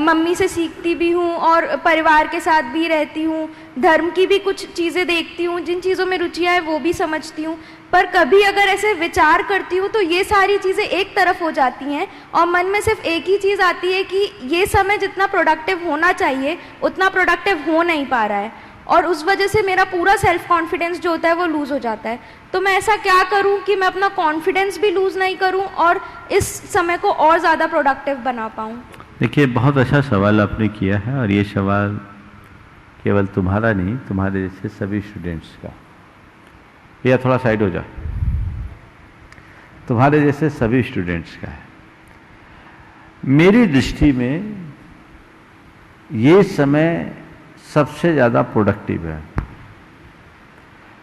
Speaker 5: मम्मी से सीखती भी हूँ और परिवार के साथ भी रहती हूँ, धर्म की भी कुछ चीज़ें देखती हूँ, जिन चीज़ों में रुचियाँ है वो भी समझती हूँ। पर कभी अगर ऐसे विचार करती हूँ तो ये सारी चीज़ें एक तरफ हो जाती हैं और मन में सिर्फ एक ही चीज़ आती है कि ये समय जितना प्रोडक्टिव होना चाहिए उतना प्रोडक्टिव हो नहीं पा रहा है, और उस वजह से मेरा पूरा सेल्फ कॉन्फिडेंस जो होता है वो लूज़ हो जाता है। तो मैं ऐसा क्या करूं कि मैं अपना कॉन्फिडेंस भी लूज़ नहीं करूं और इस समय को और ज़्यादा प्रोडक्टिव बना पाऊं?
Speaker 3: देखिए, बहुत अच्छा सवाल आपने किया है, और ये सवाल केवल तुम्हारा नहीं, तुम्हारे जैसे सभी स्टूडेंट्स का। या थोड़ा साइड हो जा, तुम्हारे जैसे सभी स्टूडेंट्स का है। मेरी दृष्टि में ये समय सबसे ज़्यादा प्रोडक्टिव है,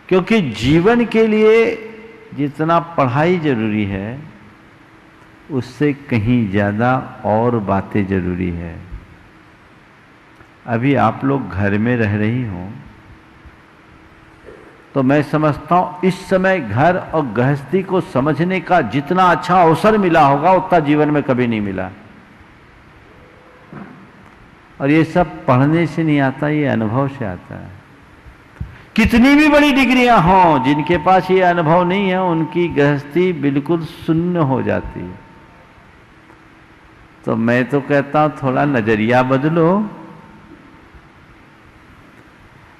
Speaker 3: क्योंकि जीवन के लिए जितना पढ़ाई जरूरी है उससे कहीं ज़्यादा और बातें जरूरी है। अभी आप लोग घर में रह रही हो तो मैं समझता हूं इस समय घर और गृहस्थी को समझने का जितना अच्छा अवसर मिला होगा उतना जीवन में कभी नहीं मिला। और ये सब पढ़ने से नहीं आता, ये अनुभव से आता है। कितनी भी बड़ी डिग्रियां हों, जिनके पास ये अनुभव नहीं है उनकी गृहस्थी बिल्कुल शून्य हो जाती है। तो मैं तो कहता हूं थोड़ा नजरिया बदलो।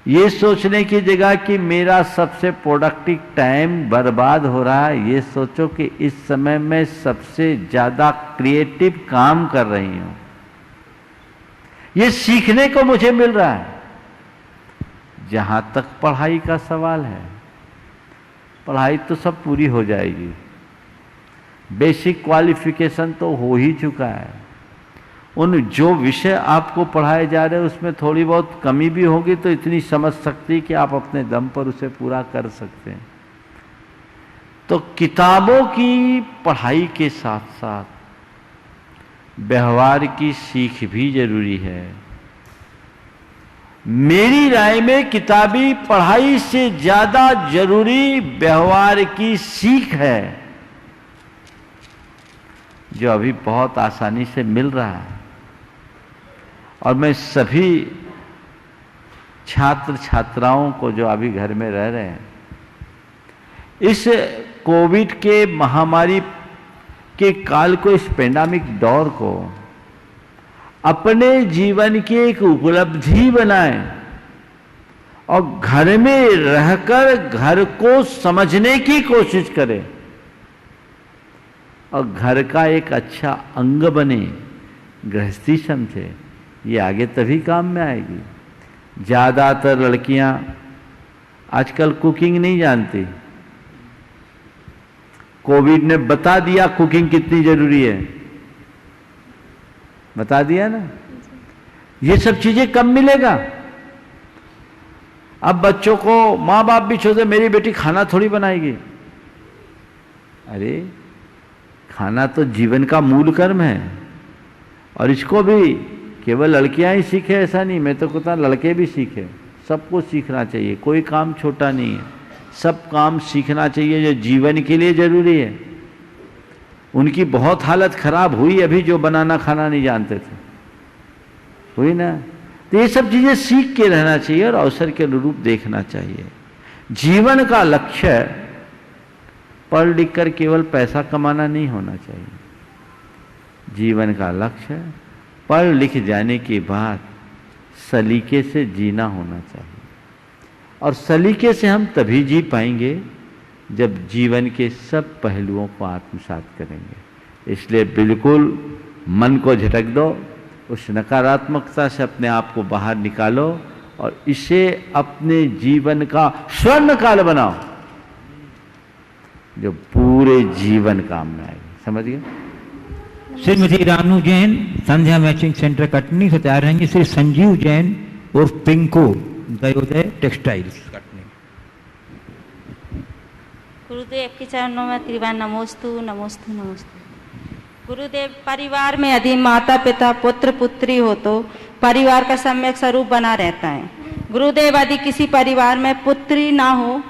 Speaker 3: ये सोचने की जगह कि मेरा सबसे प्रोडक्टिव टाइम बर्बाद हो रहा है, ये सोचो कि इस समय मैं सबसे ज्यादा क्रिएटिव काम कर रही हूं, ये सीखने को मुझे मिल रहा है। जहां तक पढ़ाई का सवाल है, पढ़ाई तो सब पूरी हो जाएगी, बेसिक क्वालिफिकेशन तो हो ही चुका है। उन जो विषय आपको पढ़ाए जा रहे हैं उसमें थोड़ी बहुत कमी भी होगी तो इतनी समझ सकती कि आप अपने दम पर उसे पूरा कर सकते हैं। तो किताबों की पढ़ाई के साथ साथ व्यवहार की सीख भी जरूरी है। मेरी राय में किताबी पढ़ाई से ज्यादा जरूरी व्यवहार की सीख है, जो अभी बहुत आसानी से मिल रहा है। और मैं सभी छात्र छात्राओं को जो अभी घर में रह रहे हैं, इस कोविड के महामारी के काल को, इस पेंडेमिक दौर को अपने जीवन की एक उपलब्धि बनाएं और घर में रहकर घर को समझने की कोशिश करें और घर का एक अच्छा अंग बने, गृहस्थी समझे। ये आगे तभी काम में आएगी। ज़्यादातर लड़कियां आजकल कुकिंग नहीं जानती। कोविड ने बता दिया कुकिंग कितनी जरूरी है, बता दिया ना। ये सब चीजें कब मिलेगा? अब बच्चों को माँ बाप भी सोचते मेरी बेटी खाना थोड़ी बनाएगी। अरे खाना तो जीवन का मूल कर्म है और इसको भी केवल लड़कियां ही सीखे ऐसा नहीं, मैं तो कहता लड़के भी सीखे। सबको सीखना चाहिए, कोई काम छोटा नहीं है, सब काम सीखना चाहिए जो जीवन के लिए जरूरी है। उनकी बहुत हालत खराब हुई अभी जो बनाना खाना नहीं जानते थे, हुई ना। तो ये सब चीजें सीख के रहना चाहिए और अवसर के अनुरूप देखना चाहिए। जीवन का लक्ष्य पढ़ लिख कर केवल पैसा कमाना नहीं होना चाहिए। जीवन का लक्ष्य पढ़ लिख जाने के बाद सलीके से जीना होना चाहिए और सलीके से हम तभी जी पाएंगे जब जीवन के सब पहलुओं को आत्मसात करेंगे। इसलिए बिल्कुल मन को झटक दो, उस नकारात्मकता से अपने आप को बाहर निकालो और इसे अपने जीवन का स्वर्ण काल बनाओ जो पूरे जीवन काम में आएगी। समझ गए?
Speaker 2: श्रीमती रानू जैन संध्या मैचिंग सेंटर कटनी से तैयार रहेंगे। श्री संजीव जैन और पिंको दयोदय टेक्सटाइल्स कटनी।
Speaker 6: गुरुदेव के चरणों में त्रिवार नमोस्तु नमोस्तु नमोस्तु। गुरुदेव, परिवार में यदि माता पिता पुत्र पुत्री हो तो परिवार का सम्यक स्वरूप बना रहता है। गुरुदेव, यदि किसी परिवार में पुत्री ना हो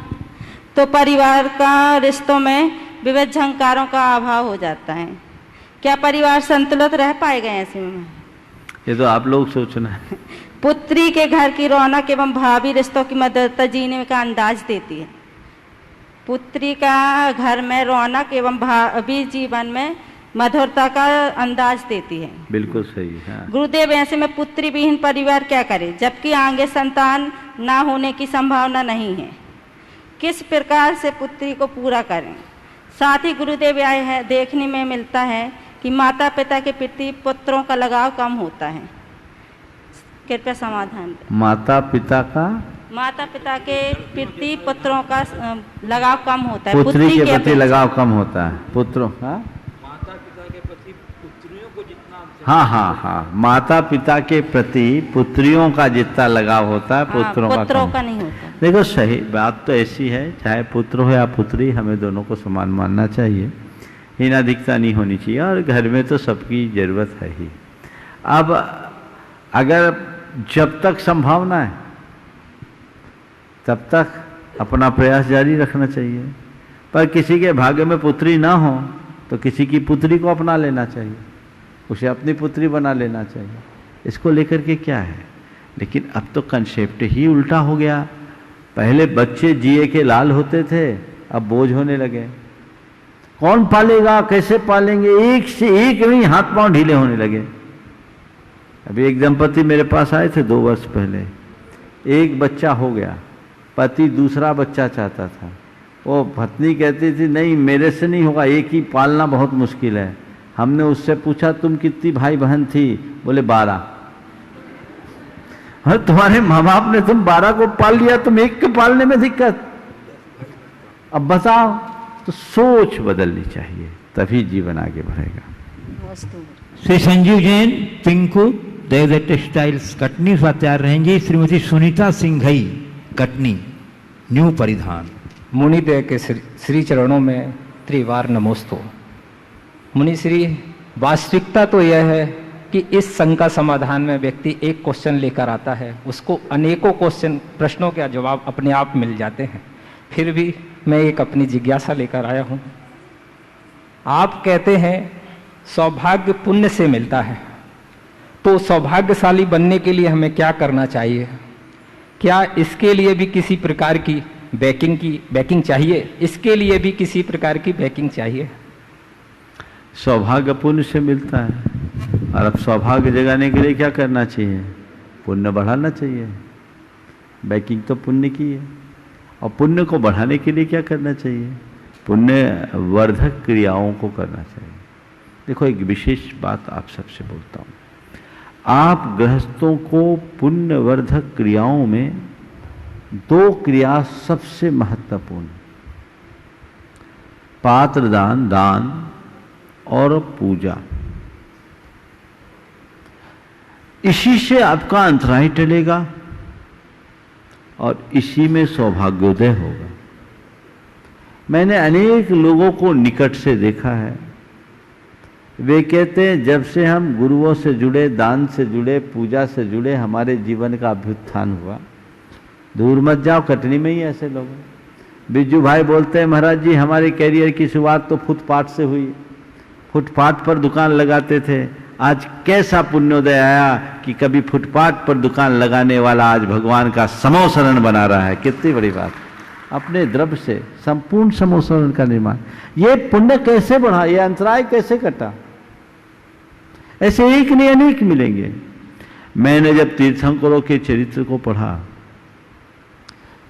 Speaker 6: तो परिवार का रिश्तों में विविध झंकारों का अभाव हो जाता है। क्या परिवार संतुलित रह पाएगा ऐसे में?
Speaker 3: ये तो आप लोग सोचना है।
Speaker 6: पुत्री के घर की रौनक एवं भावी रिश्तों की मधुरता जीने का अंदाज देती है। पुत्री का घर में रौनक एवं भावी जीवन में मधुरता का अंदाज देती है।
Speaker 3: बिल्कुल सही है। हाँ।
Speaker 6: गुरुदेव, ऐसे में पुत्री विहीन परिवार क्या करे जबकि आगे संतान ना होने की संभावना नहीं है? किस प्रकार से पुत्री को पूरा करें? साथ ही गुरुदेव, यह है देखने में मिलता है कि माता पिता के प्रति पुत्रों का लगाव कम होता है। कृपया समाधान।
Speaker 3: माता पिता के
Speaker 6: प्रति पुत्रों का लगाव कम होता है।
Speaker 3: पुत्री के प्रति लगाव कम होता है। पुत्रों का
Speaker 4: माता पिता के प्रति पुत्रियों को जितना,
Speaker 3: हाँ, माता पिता के प्रति पुत्रियों का जितना लगाव होता है पुत्रों
Speaker 6: का नहीं होता।
Speaker 3: देखो, सही बात तो ऐसी है, चाहे पुत्र हो या पुत्री, हमें दोनों को समान मानना चाहिए, हीनाधिकता नहीं होनी चाहिए और घर में तो सबकी जरूरत है ही। अब अगर जब तक संभावना है तब तक अपना प्रयास जारी रखना चाहिए, पर किसी के भाग्य में पुत्री ना हो तो किसी की पुत्री को अपना लेना चाहिए, उसे अपनी पुत्री बना लेना चाहिए। इसको लेकर के क्या है? लेकिन अब तो कंसेप्ट ही उल्टा हो गया। पहले बच्चे जिए के लाल होते थे, अब बोझ होने लगे। कौन पालेगा, कैसे पालेंगे, एक से एक नहीं, हाथ पांव ढीले होने लगे। अभी एक दंपति मेरे पास आए थे 2 वर्ष पहले, एक बच्चा हो गया, पति दूसरा बच्चा चाहता था। वो पत्नी कहती थी नहीं मेरे से नहीं होगा, एक ही पालना बहुत मुश्किल है। हमने उससे पूछा तुम कितनी भाई बहन थी? बोले 12। हाँ, तुम्हारे माँ बाप ने तुम 12 को पाल लिया, तुम एक को पालने में दिक्कत। अब बताओ, तो सोच बदलनी चाहिए, तभी जीवन आगे बढ़ेगा।
Speaker 2: श्री संजीव जैन पिंकू दयोदय टेक्सटाइल्स कटनी से तैयार रहेंगी। श्रीमती सुनीता सिंघई कटनी न्यू परिधान।
Speaker 7: मुनिदेव के श्री चरणों में त्रिवार नमोस्तु। मुनि श्री, वास्तविकता तो यह है कि इस संघ का समाधान में व्यक्ति एक क्वेश्चन लेकर आता है, उसको अनेकों प्रश्नों के जवाब अपने आप मिल जाते हैं। फिर भी मैं एक अपनी जिज्ञासा लेकर आया हूँ। आप कहते हैं सौभाग्य पुण्य से मिलता है, तो सौभाग्यशाली बनने के लिए हमें क्या करना चाहिए? क्या इसके लिए भी किसी प्रकार की बैकिंग चाहिए? इसके लिए भी किसी प्रकार की बैकिंग चाहिए?
Speaker 3: सौभाग्य पुण्य से मिलता है, और अब सौभाग्य जगाने के लिए क्या करना चाहिए? पुण्य बढ़ाना चाहिए। बैकिंग तो पुण्य की है, और पुण्य को बढ़ाने के लिए क्या करना चाहिए? पुण्य वर्धक क्रियाओं को करना चाहिए। देखो, एक विशेष बात आप सबसे बोलता हूँ। आप गृहस्थों को पुण्यवर्धक क्रियाओं में दो क्रिया सबसे महत्वपूर्ण, पात्रदान, दान और पूजा, इसी से आपका अंतराय टलेगा और इसी में सौभाग्योदय होगा। मैंने अनेक लोगों को निकट से देखा है, वे कहते हैं जब से हम गुरुओं से जुड़े, दान से जुड़े, पूजा से जुड़े, हमारे जीवन का अभ्युत्थान हुआ। दूर मत जाओ, कटनी में ही ऐसे लोग हैं। बिज्जू भाई बोलते हैं, महाराज जी हमारे कैरियर की शुरुआत तो फुटपाथ से हुई, फुटपाथ पर दुकान लगाते थे। आज कैसा पुण्योदय आया कि कभी फुटपाथ पर दुकान लगाने वाला आज भगवान का समोसरण बना रहा है। कितनी बड़ी बात! अपने द्रव्य से संपूर्ण समोसरण का निर्माण। ये पुण्य कैसे बढ़ा, ये अंतराय कैसे कटा? ऐसे एक नहीं अनेक मिलेंगे। मैंने जब तीर्थंकरों के चरित्र को पढ़ा,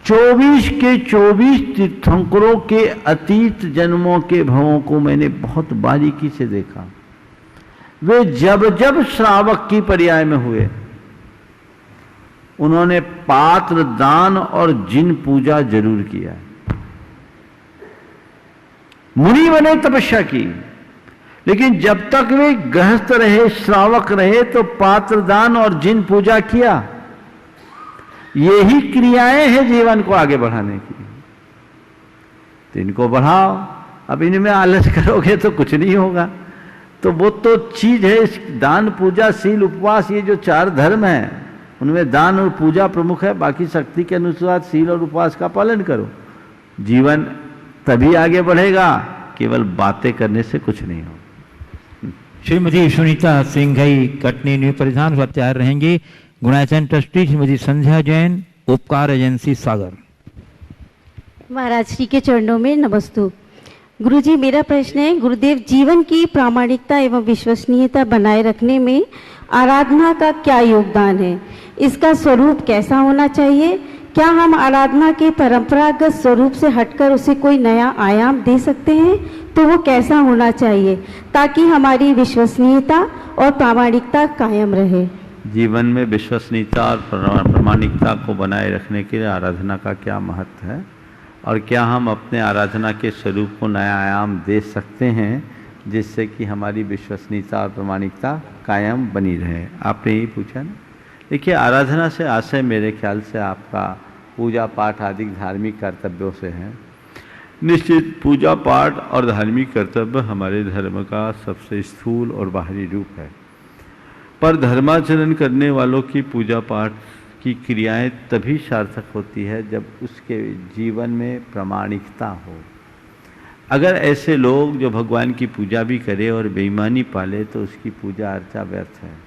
Speaker 3: 24 के 24 तीर्थंकरों के अतीत जन्मों के भवों को मैंने बहुत बारीकी से देखा। वे जब जब श्रावक की पर्याय में हुए, उन्होंने पात्र दान और जिन पूजा जरूर किया। मुनि बने, तपस्या की, लेकिन जब तक वे गृहस्थ रहे, श्रावक रहे, तो पात्र दान और जिन पूजा किया। यही क्रियाएं हैं जीवन को आगे बढ़ाने की। तो इनको बढ़ाओ। अब इनमें आलस करोगे तो कुछ नहीं होगा। तो वो तो चीज है, इस दान, पूजा, शील, उपवास, ये जो 4 धर्म हैं, उनमें दान और पूजा प्रमुख है। बाकी शक्ति के अनुसार शील और उपवास का पालन करो। जीवन तभी आगे बढ़ेगा, केवल बातें करने से कुछ नहीं होगा।
Speaker 2: श्रीमती सुनीता सिंघई कटनी न्यू परिधान सत्यार रहेंगी। गुणाचन ट्रस्टी श्रीमती संध्या जैन, उपकार एजेंसी सागर।
Speaker 8: महाराज श्री के चरणों में नमस्तु। गुरुजी, मेरा प्रश्न है, गुरुदेव, जीवन की प्रामाणिकता एवं विश्वसनीयता बनाए रखने में आराधना का क्या योगदान है? इसका स्वरूप कैसा होना चाहिए? क्या हम आराधना के परंपरागत स्वरूप से हटकर उसे कोई नया आयाम दे सकते हैं? तो वो कैसा होना चाहिए ताकि हमारी विश्वसनीयता और प्रामाणिकता कायम रहे?
Speaker 3: जीवन में विश्वसनीयता और प्रामाणिकता को बनाए रखने के लिए आराधना का क्या महत्व है, और क्या हम अपने आराधना के स्वरूप को नया आयाम दे सकते हैं जिससे कि हमारी विश्वसनीयता और प्रामाणिकता कायम बनी रहे? आपने यही पूछा ना। देखिए, आराधना से आशय मेरे ख्याल से आपका पूजा पाठ आदि धार्मिक कर्तव्यों से है। निश्चित पूजा पाठ और धार्मिक कर्तव्य हमारे धर्म का सबसे स्थूल और बाहरी रूप है, पर धर्माचरण करने वालों की पूजा पाठ की क्रियाएं तभी सार्थक होती है जब उसके जीवन में प्रामाणिकता हो। अगर ऐसे लोग जो भगवान की पूजा भी करे और बेईमानी पाले तो उसकी पूजा अर्चा व्यर्थ है।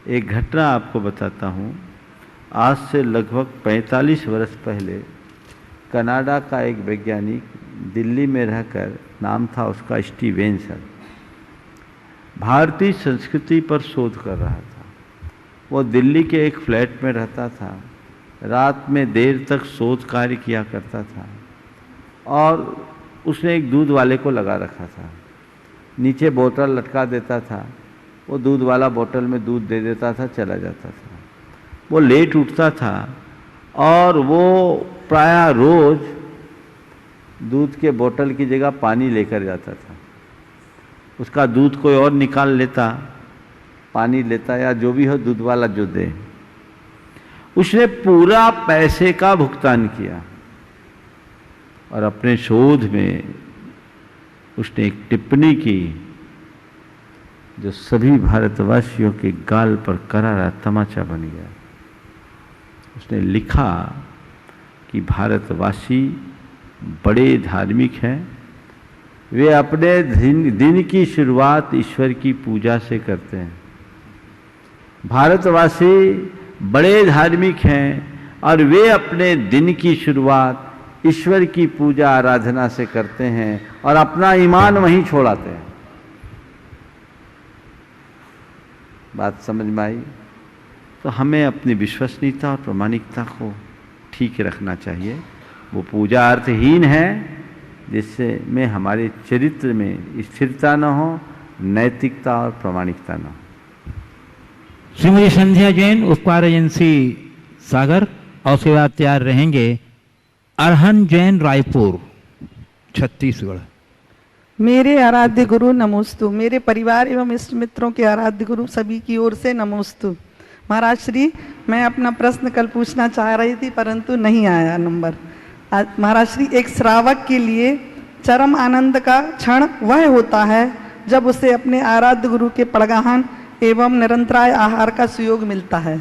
Speaker 3: एक घटना आपको बताता हूँ। आज से लगभग 45 वर्ष पहले कनाडा का एक वैज्ञानिक दिल्ली में रहकर, नाम था उसका स्टीवेंसन, भारतीय संस्कृति पर शोध कर रहा था। वो दिल्ली के एक फ्लैट में रहता था, रात में देर तक शोध कार्य किया करता था, और उसने एक दूध वाले को लगा रखा था। नीचे बोतल लटका देता था, वो दूध वाला बोतल में दूध दे देता था, चला जाता था। वो लेट उठता था और वो प्रायः रोज दूध के बोतल की जगह पानी लेकर जाता था। उसका दूध कोई और निकाल लेता, पानी लेता, या जो भी हो दूध वाला जो दे। उसने पूरा पैसे का भुगतान किया और अपने शोध में उसने एक टिप्पणी की जो सभी भारतवासियों के गाल पर करारा तमाचा बन गया। उसने लिखा कि भारतवासी बड़े धार्मिक हैं, वे अपने दिन की शुरुआत ईश्वर की पूजा से करते हैं। भारतवासी बड़े धार्मिक हैं और वे अपने दिन की शुरुआत ईश्वर की पूजा आराधना से करते हैं और अपना ईमान वहीं छोड़ाते हैं। बात समझ में आई? तो हमें अपनी विश्वसनीयता और प्रामाणिकता को ठीक रखना चाहिए। वो पूजा अर्थहीन है जिससे में हमारे चरित्र में स्थिरता न हो, नैतिकता और प्रामाणिकता न हो।
Speaker 2: श्रीमती संध्या जैन, उपकार एजेंसी सागर, और सेवा तैयार रहेंगे अरहन जैन, रायपुर, छत्तीसगढ़।
Speaker 9: मेरे आराध्य गुरु नमोस्तु। मेरे परिवार एवं इष्ट मित्रों के आराध्य गुरु सभी की ओर से नमोस्तु। महाराज श्री, मैं अपना प्रश्न कल पूछना चाह रही थी परंतु नहीं आया नंबर। महाराज श्री, एक श्रावक के लिए चरम आनंद का क्षण वह होता है जब उसे अपने आराध्य गुरु के परगाहन एवं निरंतराय आहार का सुयोग मिलता है।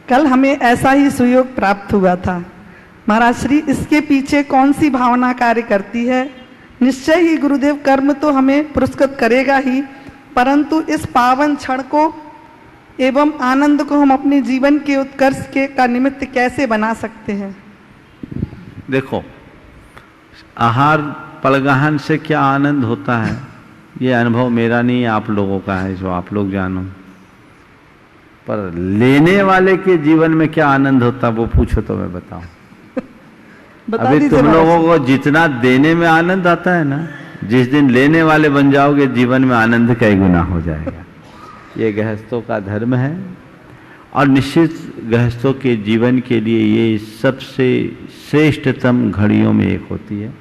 Speaker 9: कल हमें ऐसा ही सुयोग प्राप्त हुआ था। महाराज श्री, इसके पीछे कौन सी भावना कार्य करती है? निश्चय ही गुरुदेव कर्म तो हमें पुरस्कृत करेगा ही, परंतु इस पावन क्षण को एवं आनंद को हम अपने जीवन के उत्कर्ष के का निमित्त कैसे बना सकते हैं?
Speaker 3: देखो, आहार पलगाहन से क्या आनंद होता है ये अनुभव मेरा नहीं, आप लोगों का है, जो आप लोग जानो। पर लेने वाले के जीवन में क्या आनंद होता वो पूछो तो मैं बताऊं। अभी तुम लोगों को जितना देने में आनंद आता है ना, जिस दिन लेने वाले बन जाओगे जीवन में आनंद कई गुना हो जाएगा। ये गृहस्थों का धर्म है और निश्चित गृहस्थों के जीवन के लिए ये सबसे श्रेष्ठतम घड़ियों में एक होती है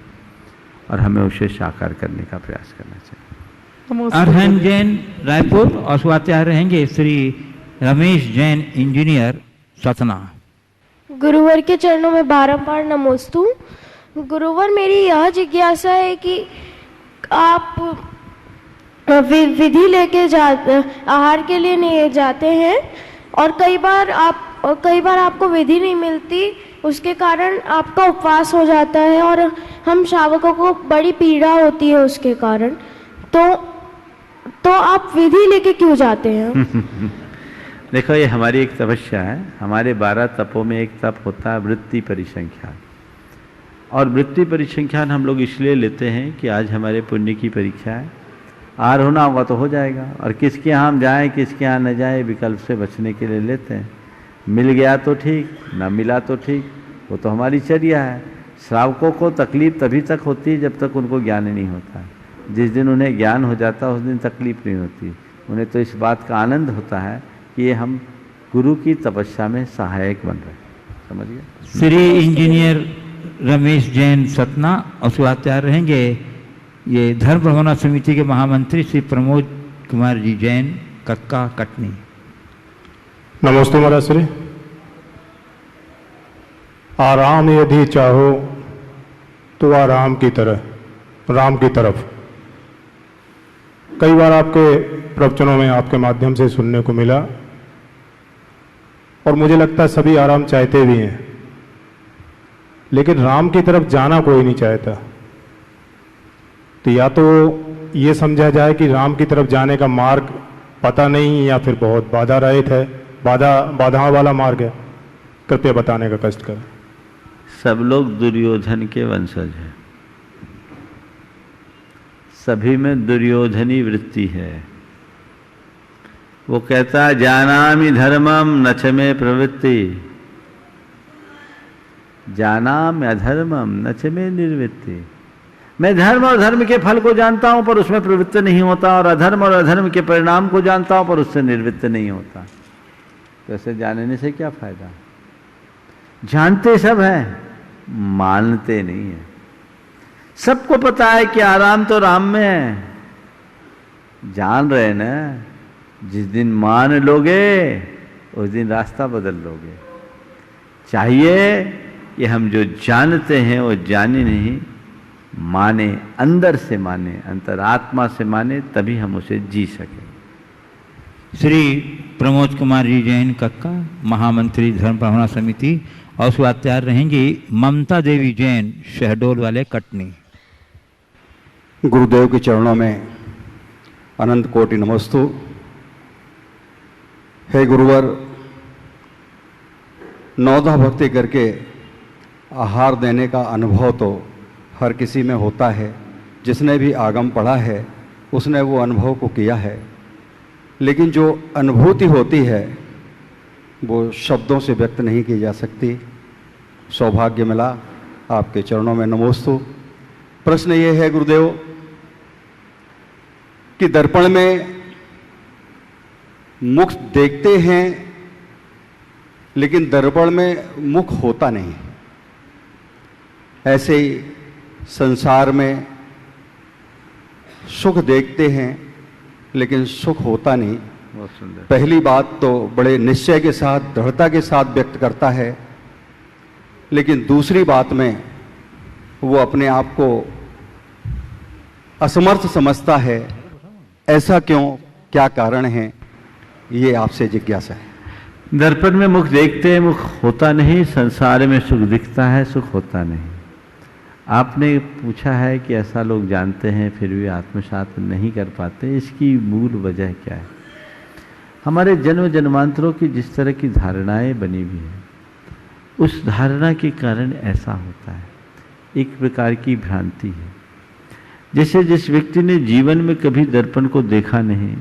Speaker 3: और हमें उसे साकार करने का प्रयास करना चाहिए।
Speaker 2: अरहन जैन, रायपुर, और स्वात्यार रहेंगे श्री रमेश जैन, इंजीनियर, सतना।
Speaker 10: गुरुवर के चरणों में बारंबार नमोस्तु। गुरुवर, मेरी यह जिज्ञासा है कि आप विधि लेके आहार के लिए नहीं जाते हैं और कई बार आपको विधि नहीं मिलती, उसके कारण आपका उपवास हो जाता है और हम श्रावकों को बड़ी पीड़ा होती है उसके कारण। तो आप विधि लेके क्यों जाते हैं?
Speaker 3: देखो, ये हमारी एक तपस्या है। हमारे 12 तपों में एक तप होता है वृत्ति परिसंख्यान, और वृत्ति परिसंख्यान हम लोग इसलिए लेते हैं कि आज हमारे पुण्य की परीक्षा है। आहार होना होगा तो हो जाएगा, और किसके यहाँ हम जाएं किसके यहाँ न जाएं विकल्प से बचने के लिए लेते हैं। मिल गया तो ठीक, न मिला तो ठीक, वो तो हमारी चर्या है। श्रावकों को तकलीफ तभी तक होती है जब तक उनको ज्ञान नहीं होता है। जिस दिन उन्हें ज्ञान हो जाता है उस दिन तकलीफ नहीं होती। उन्हें तो इस बात का आनंद होता है कि ये हम गुरु की तपस्या में सहायक बन रहे हैं। समझ गए?
Speaker 2: श्री इंजीनियर रमेश जैन, सतना, और स्वात्यार रहेंगे ये धर्म भवना समिति के महामंत्री श्री प्रमोद कुमार जी जैन, कक्का, कटनी।
Speaker 11: नमस्ते महाराज श्री। आराम यदि चाहो तो आराम की तरह, राम की तरफ। कई बार आपके प्रवचनों में आपके माध्यम से सुनने को मिला और मुझे लगता है सभी आराम चाहते भी हैं, लेकिन राम की तरफ जाना कोई नहीं चाहता। तो या तो ये समझा जाए कि राम की तरफ जाने का मार्ग पता नहीं या फिर बहुत बाधा रहित है, बाधाओं वाला मार्ग है। कृपया बताने का कष्ट करें।
Speaker 3: सब लोग दुर्योधन के वंशज हैं, सभी में दुर्योधनी वृत्ति है। वो कहता है जानामि धर्मम नच में प्रवृत्ति, जानामि अधर्मम नच में निर्वृत्ति। मैं धर्म और धर्म के फल को जानता हूं पर उसमें प्रवृत्त नहीं होता, और अधर्म और अधर्म के परिणाम को जानता हूं पर उससे निर्वृत्त नहीं होता। तो ऐसे जानने से क्या फायदा? जानते सब हैं, मानते नहीं है। सबको पता है कि आराम तो राम में है, जान रहे ना। जिस दिन मान लोगे उस दिन रास्ता बदल लोगे। चाहिए कि हम जो जानते हैं वो जाने नहीं, माने, अंदर से माने, अंतरात्मा से माने, तभी हम उसे जी सकें।
Speaker 2: श्री प्रमोद कुमार जी जैन कक्का, महामंत्री धर्म प्रवणा समिति, और उसके बाद तैयार रहेंगी ममता देवी जैन, शहडोल वाले कटनी।
Speaker 12: गुरुदेव के चरणों में अनंत कोटि नमस्तु। हे गुरुवर, नवधा भक्ति करके आहार देने का अनुभव तो हर किसी में होता है। जिसने भी आगम पढ़ा है उसने वो अनुभव को किया है, लेकिन जो अनुभूति होती है वो शब्दों से व्यक्त नहीं की जा सकती। सौभाग्य मिला, आपके चरणों में नमोस्तु। प्रश्न ये है गुरुदेव कि दर्पण में मुख देखते हैं लेकिन दर्पण में मुख होता नहीं। ऐसे ही संसार में सुख देखते हैं लेकिन सुख होता नहीं।
Speaker 3: बहुत सुंदर।
Speaker 12: पहली बात तो बड़े निश्चय के साथ, दृढ़ता के साथ व्यक्त करता है, लेकिन दूसरी बात में वो अपने आप को असमर्थ समझता है। ऐसा क्यों, क्या कारण है, ये आपसे जिज्ञासा है।
Speaker 3: दर्पण में मुख देखते हैं, मुख होता नहीं। संसार में सुख दिखता है, सुख होता नहीं। आपने पूछा है कि ऐसा लोग जानते हैं फिर भी आत्मसात नहीं कर पाते, इसकी मूल वजह क्या है? हमारे जन्म जन्मांतरों की जिस तरह की धारणाएं बनी हुई हैं, उस धारणा के कारण ऐसा होता है। एक प्रकार की भ्रांति है। जैसे जिस व्यक्ति ने जीवन में कभी दर्पण को देखा नहीं,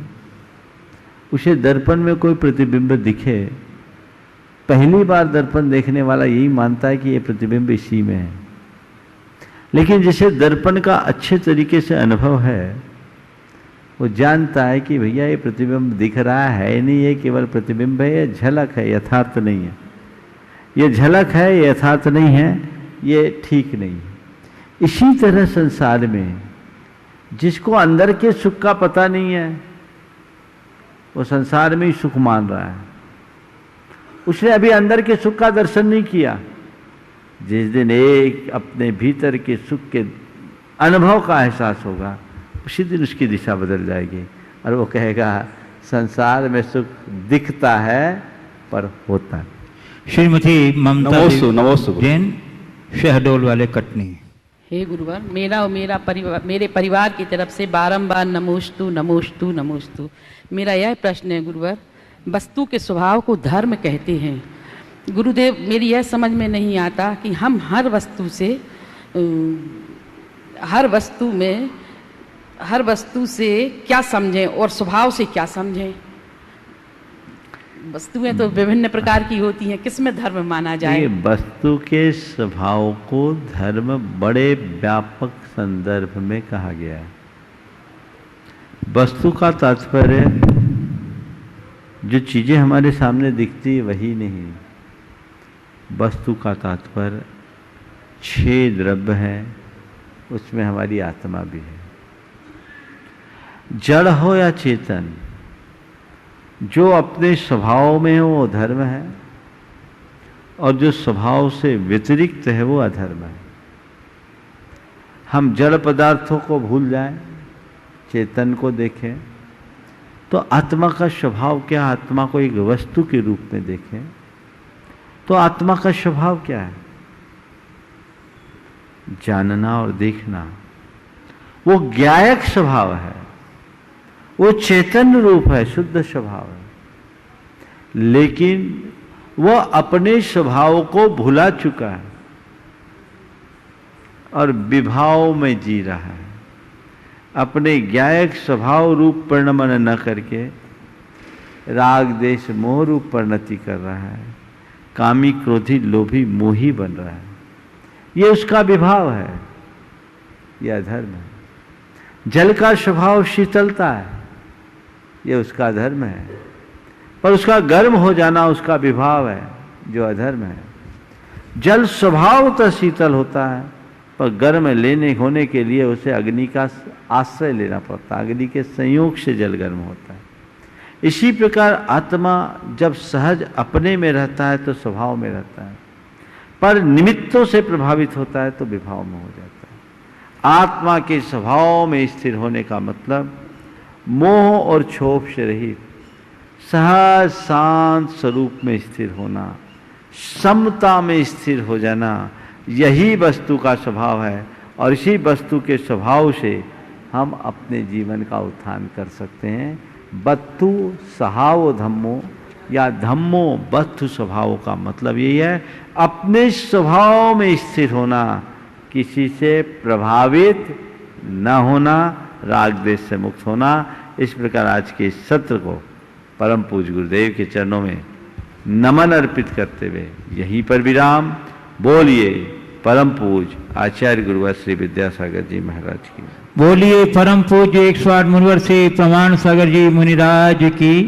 Speaker 3: उसे दर्पण में कोई प्रतिबिंब दिखे, पहली बार दर्पण देखने वाला यही मानता है कि ये प्रतिबिंब इसी में है। लेकिन जिसे दर्पण का अच्छे तरीके से अनुभव है, वो जानता है कि भैया ये प्रतिबिंब दिख रहा है नहीं, ये केवल प्रतिबिंब है, ये झलक है, यथार्थ नहीं है। ये झलक है, ये यथार्थ नहीं है, ये ठीक नहीं है। इसी तरह संसार में जिसको अंदर के सुख का पता नहीं है, वो संसार में ही सुख मान रहा है। उसने अभी अंदर के सुख का दर्शन नहीं किया। जिस दिन एक अपने भीतर के सुख के अनुभव का एहसास होगा, उसी दिन उसकी दिशा बदल जाएगी और वो कहेगा संसार में सुख दिखता है पर होता है।
Speaker 2: श्रीमती ममता जैन, शहडोल वाले कटनी।
Speaker 13: हे गुरुवर, मेरा और मेरे परिवार की तरफ से बारंबार नमोस्तु नमोस्तु नमोस्तु। मेरा यह प्रश्न है गुरुवर, वस्तु के स्वभाव को धर्म कहते हैं। गुरुदेव, मेरी यह समझ में नहीं आता कि हम हर वस्तु से क्या समझें और स्वभाव से क्या समझें। वस्तुएं तो विभिन्न प्रकार की होती हैं, किसमें धर्म माना जाए?
Speaker 3: वस्तु के स्वभाव को धर्म बड़े व्यापक संदर्भ में कहा गया है। वस्तु का तात्पर्य जो चीजें हमारे सामने दिखती है वही नहीं। वस्तु का तात्पर्य 6 द्रव्य है, उसमें हमारी आत्मा भी है। जड़ हो या चेतन, जो अपने स्वभाव में हो वो धर्म है, और जो स्वभाव से व्यतिरिक्त है वो अधर्म है। हम जड़ पदार्थों को भूल जाएं, चेतन को देखें, तो आत्मा का स्वभाव क्या, आत्मा को एक वस्तु के रूप में देखें तो आत्मा का स्वभाव क्या है? जानना और देखना। वो ज्ञायक स्वभाव है, वो चेतन रूप है, शुद्ध स्वभाव है। लेकिन वो अपने स्वभाव को भुला चुका है और विभाव में जी रहा है। अपने ज्ञायक स्वभाव रूप परिणमन न करके राग देश मोह रूप परिणति कर रहा है। कामी क्रोधी लोभी मोही बन रहा है। ये उसका विभाव है, यह अधर्म है। जल का स्वभाव शीतलता है, यह उसका धर्म है। पर उसका गर्म हो जाना उसका विभाव है, जो अधर्म है। जल स्वभावतः शीतल होता है, पर गर्म लेने होने के लिए उसे अग्नि का आश्रय लेना पड़ता है। अग्नि के संयोग से जल गर्म होता है। इसी प्रकार आत्मा जब सहज अपने में रहता है तो स्वभाव में रहता है, पर निमित्तों से प्रभावित होता है तो विभाव में हो जाता है। आत्मा के स्वभाव में स्थिर होने का मतलब मोह और क्षोभ से रहित सहज शांत स्वरूप में स्थिर होना, समता में स्थिर हो जाना, यही वस्तु का स्वभाव है। और इसी वस्तु के स्वभाव से हम अपने जीवन का उत्थान कर सकते हैं। बत्तु सहावो धम्मो या धम्मो बत्तु स्वभाव का मतलब यही है, अपने स्वभाव में स्थिर होना, किसी से प्रभावित न होना, राग द्वेष से मुक्त होना। इस प्रकार आज के इस सत्र को परम पूज्य गुरुदेव के चरणों में नमन अर्पित करते हुए यहीं पर विराम। बोलिए परम पूज्य आचार्य गुरुवर श्री विद्यासागर जी महाराज की।
Speaker 2: बोलिए परम पूज्य 108 मुनिवर श्री प्रमाण सागर जी मुनिराज की।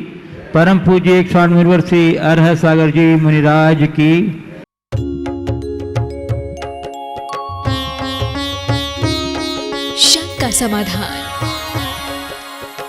Speaker 2: परम पूज्य 108 मुनिवर श्री अरहत सागर जी मुनिराज की।
Speaker 14: शक का समाधान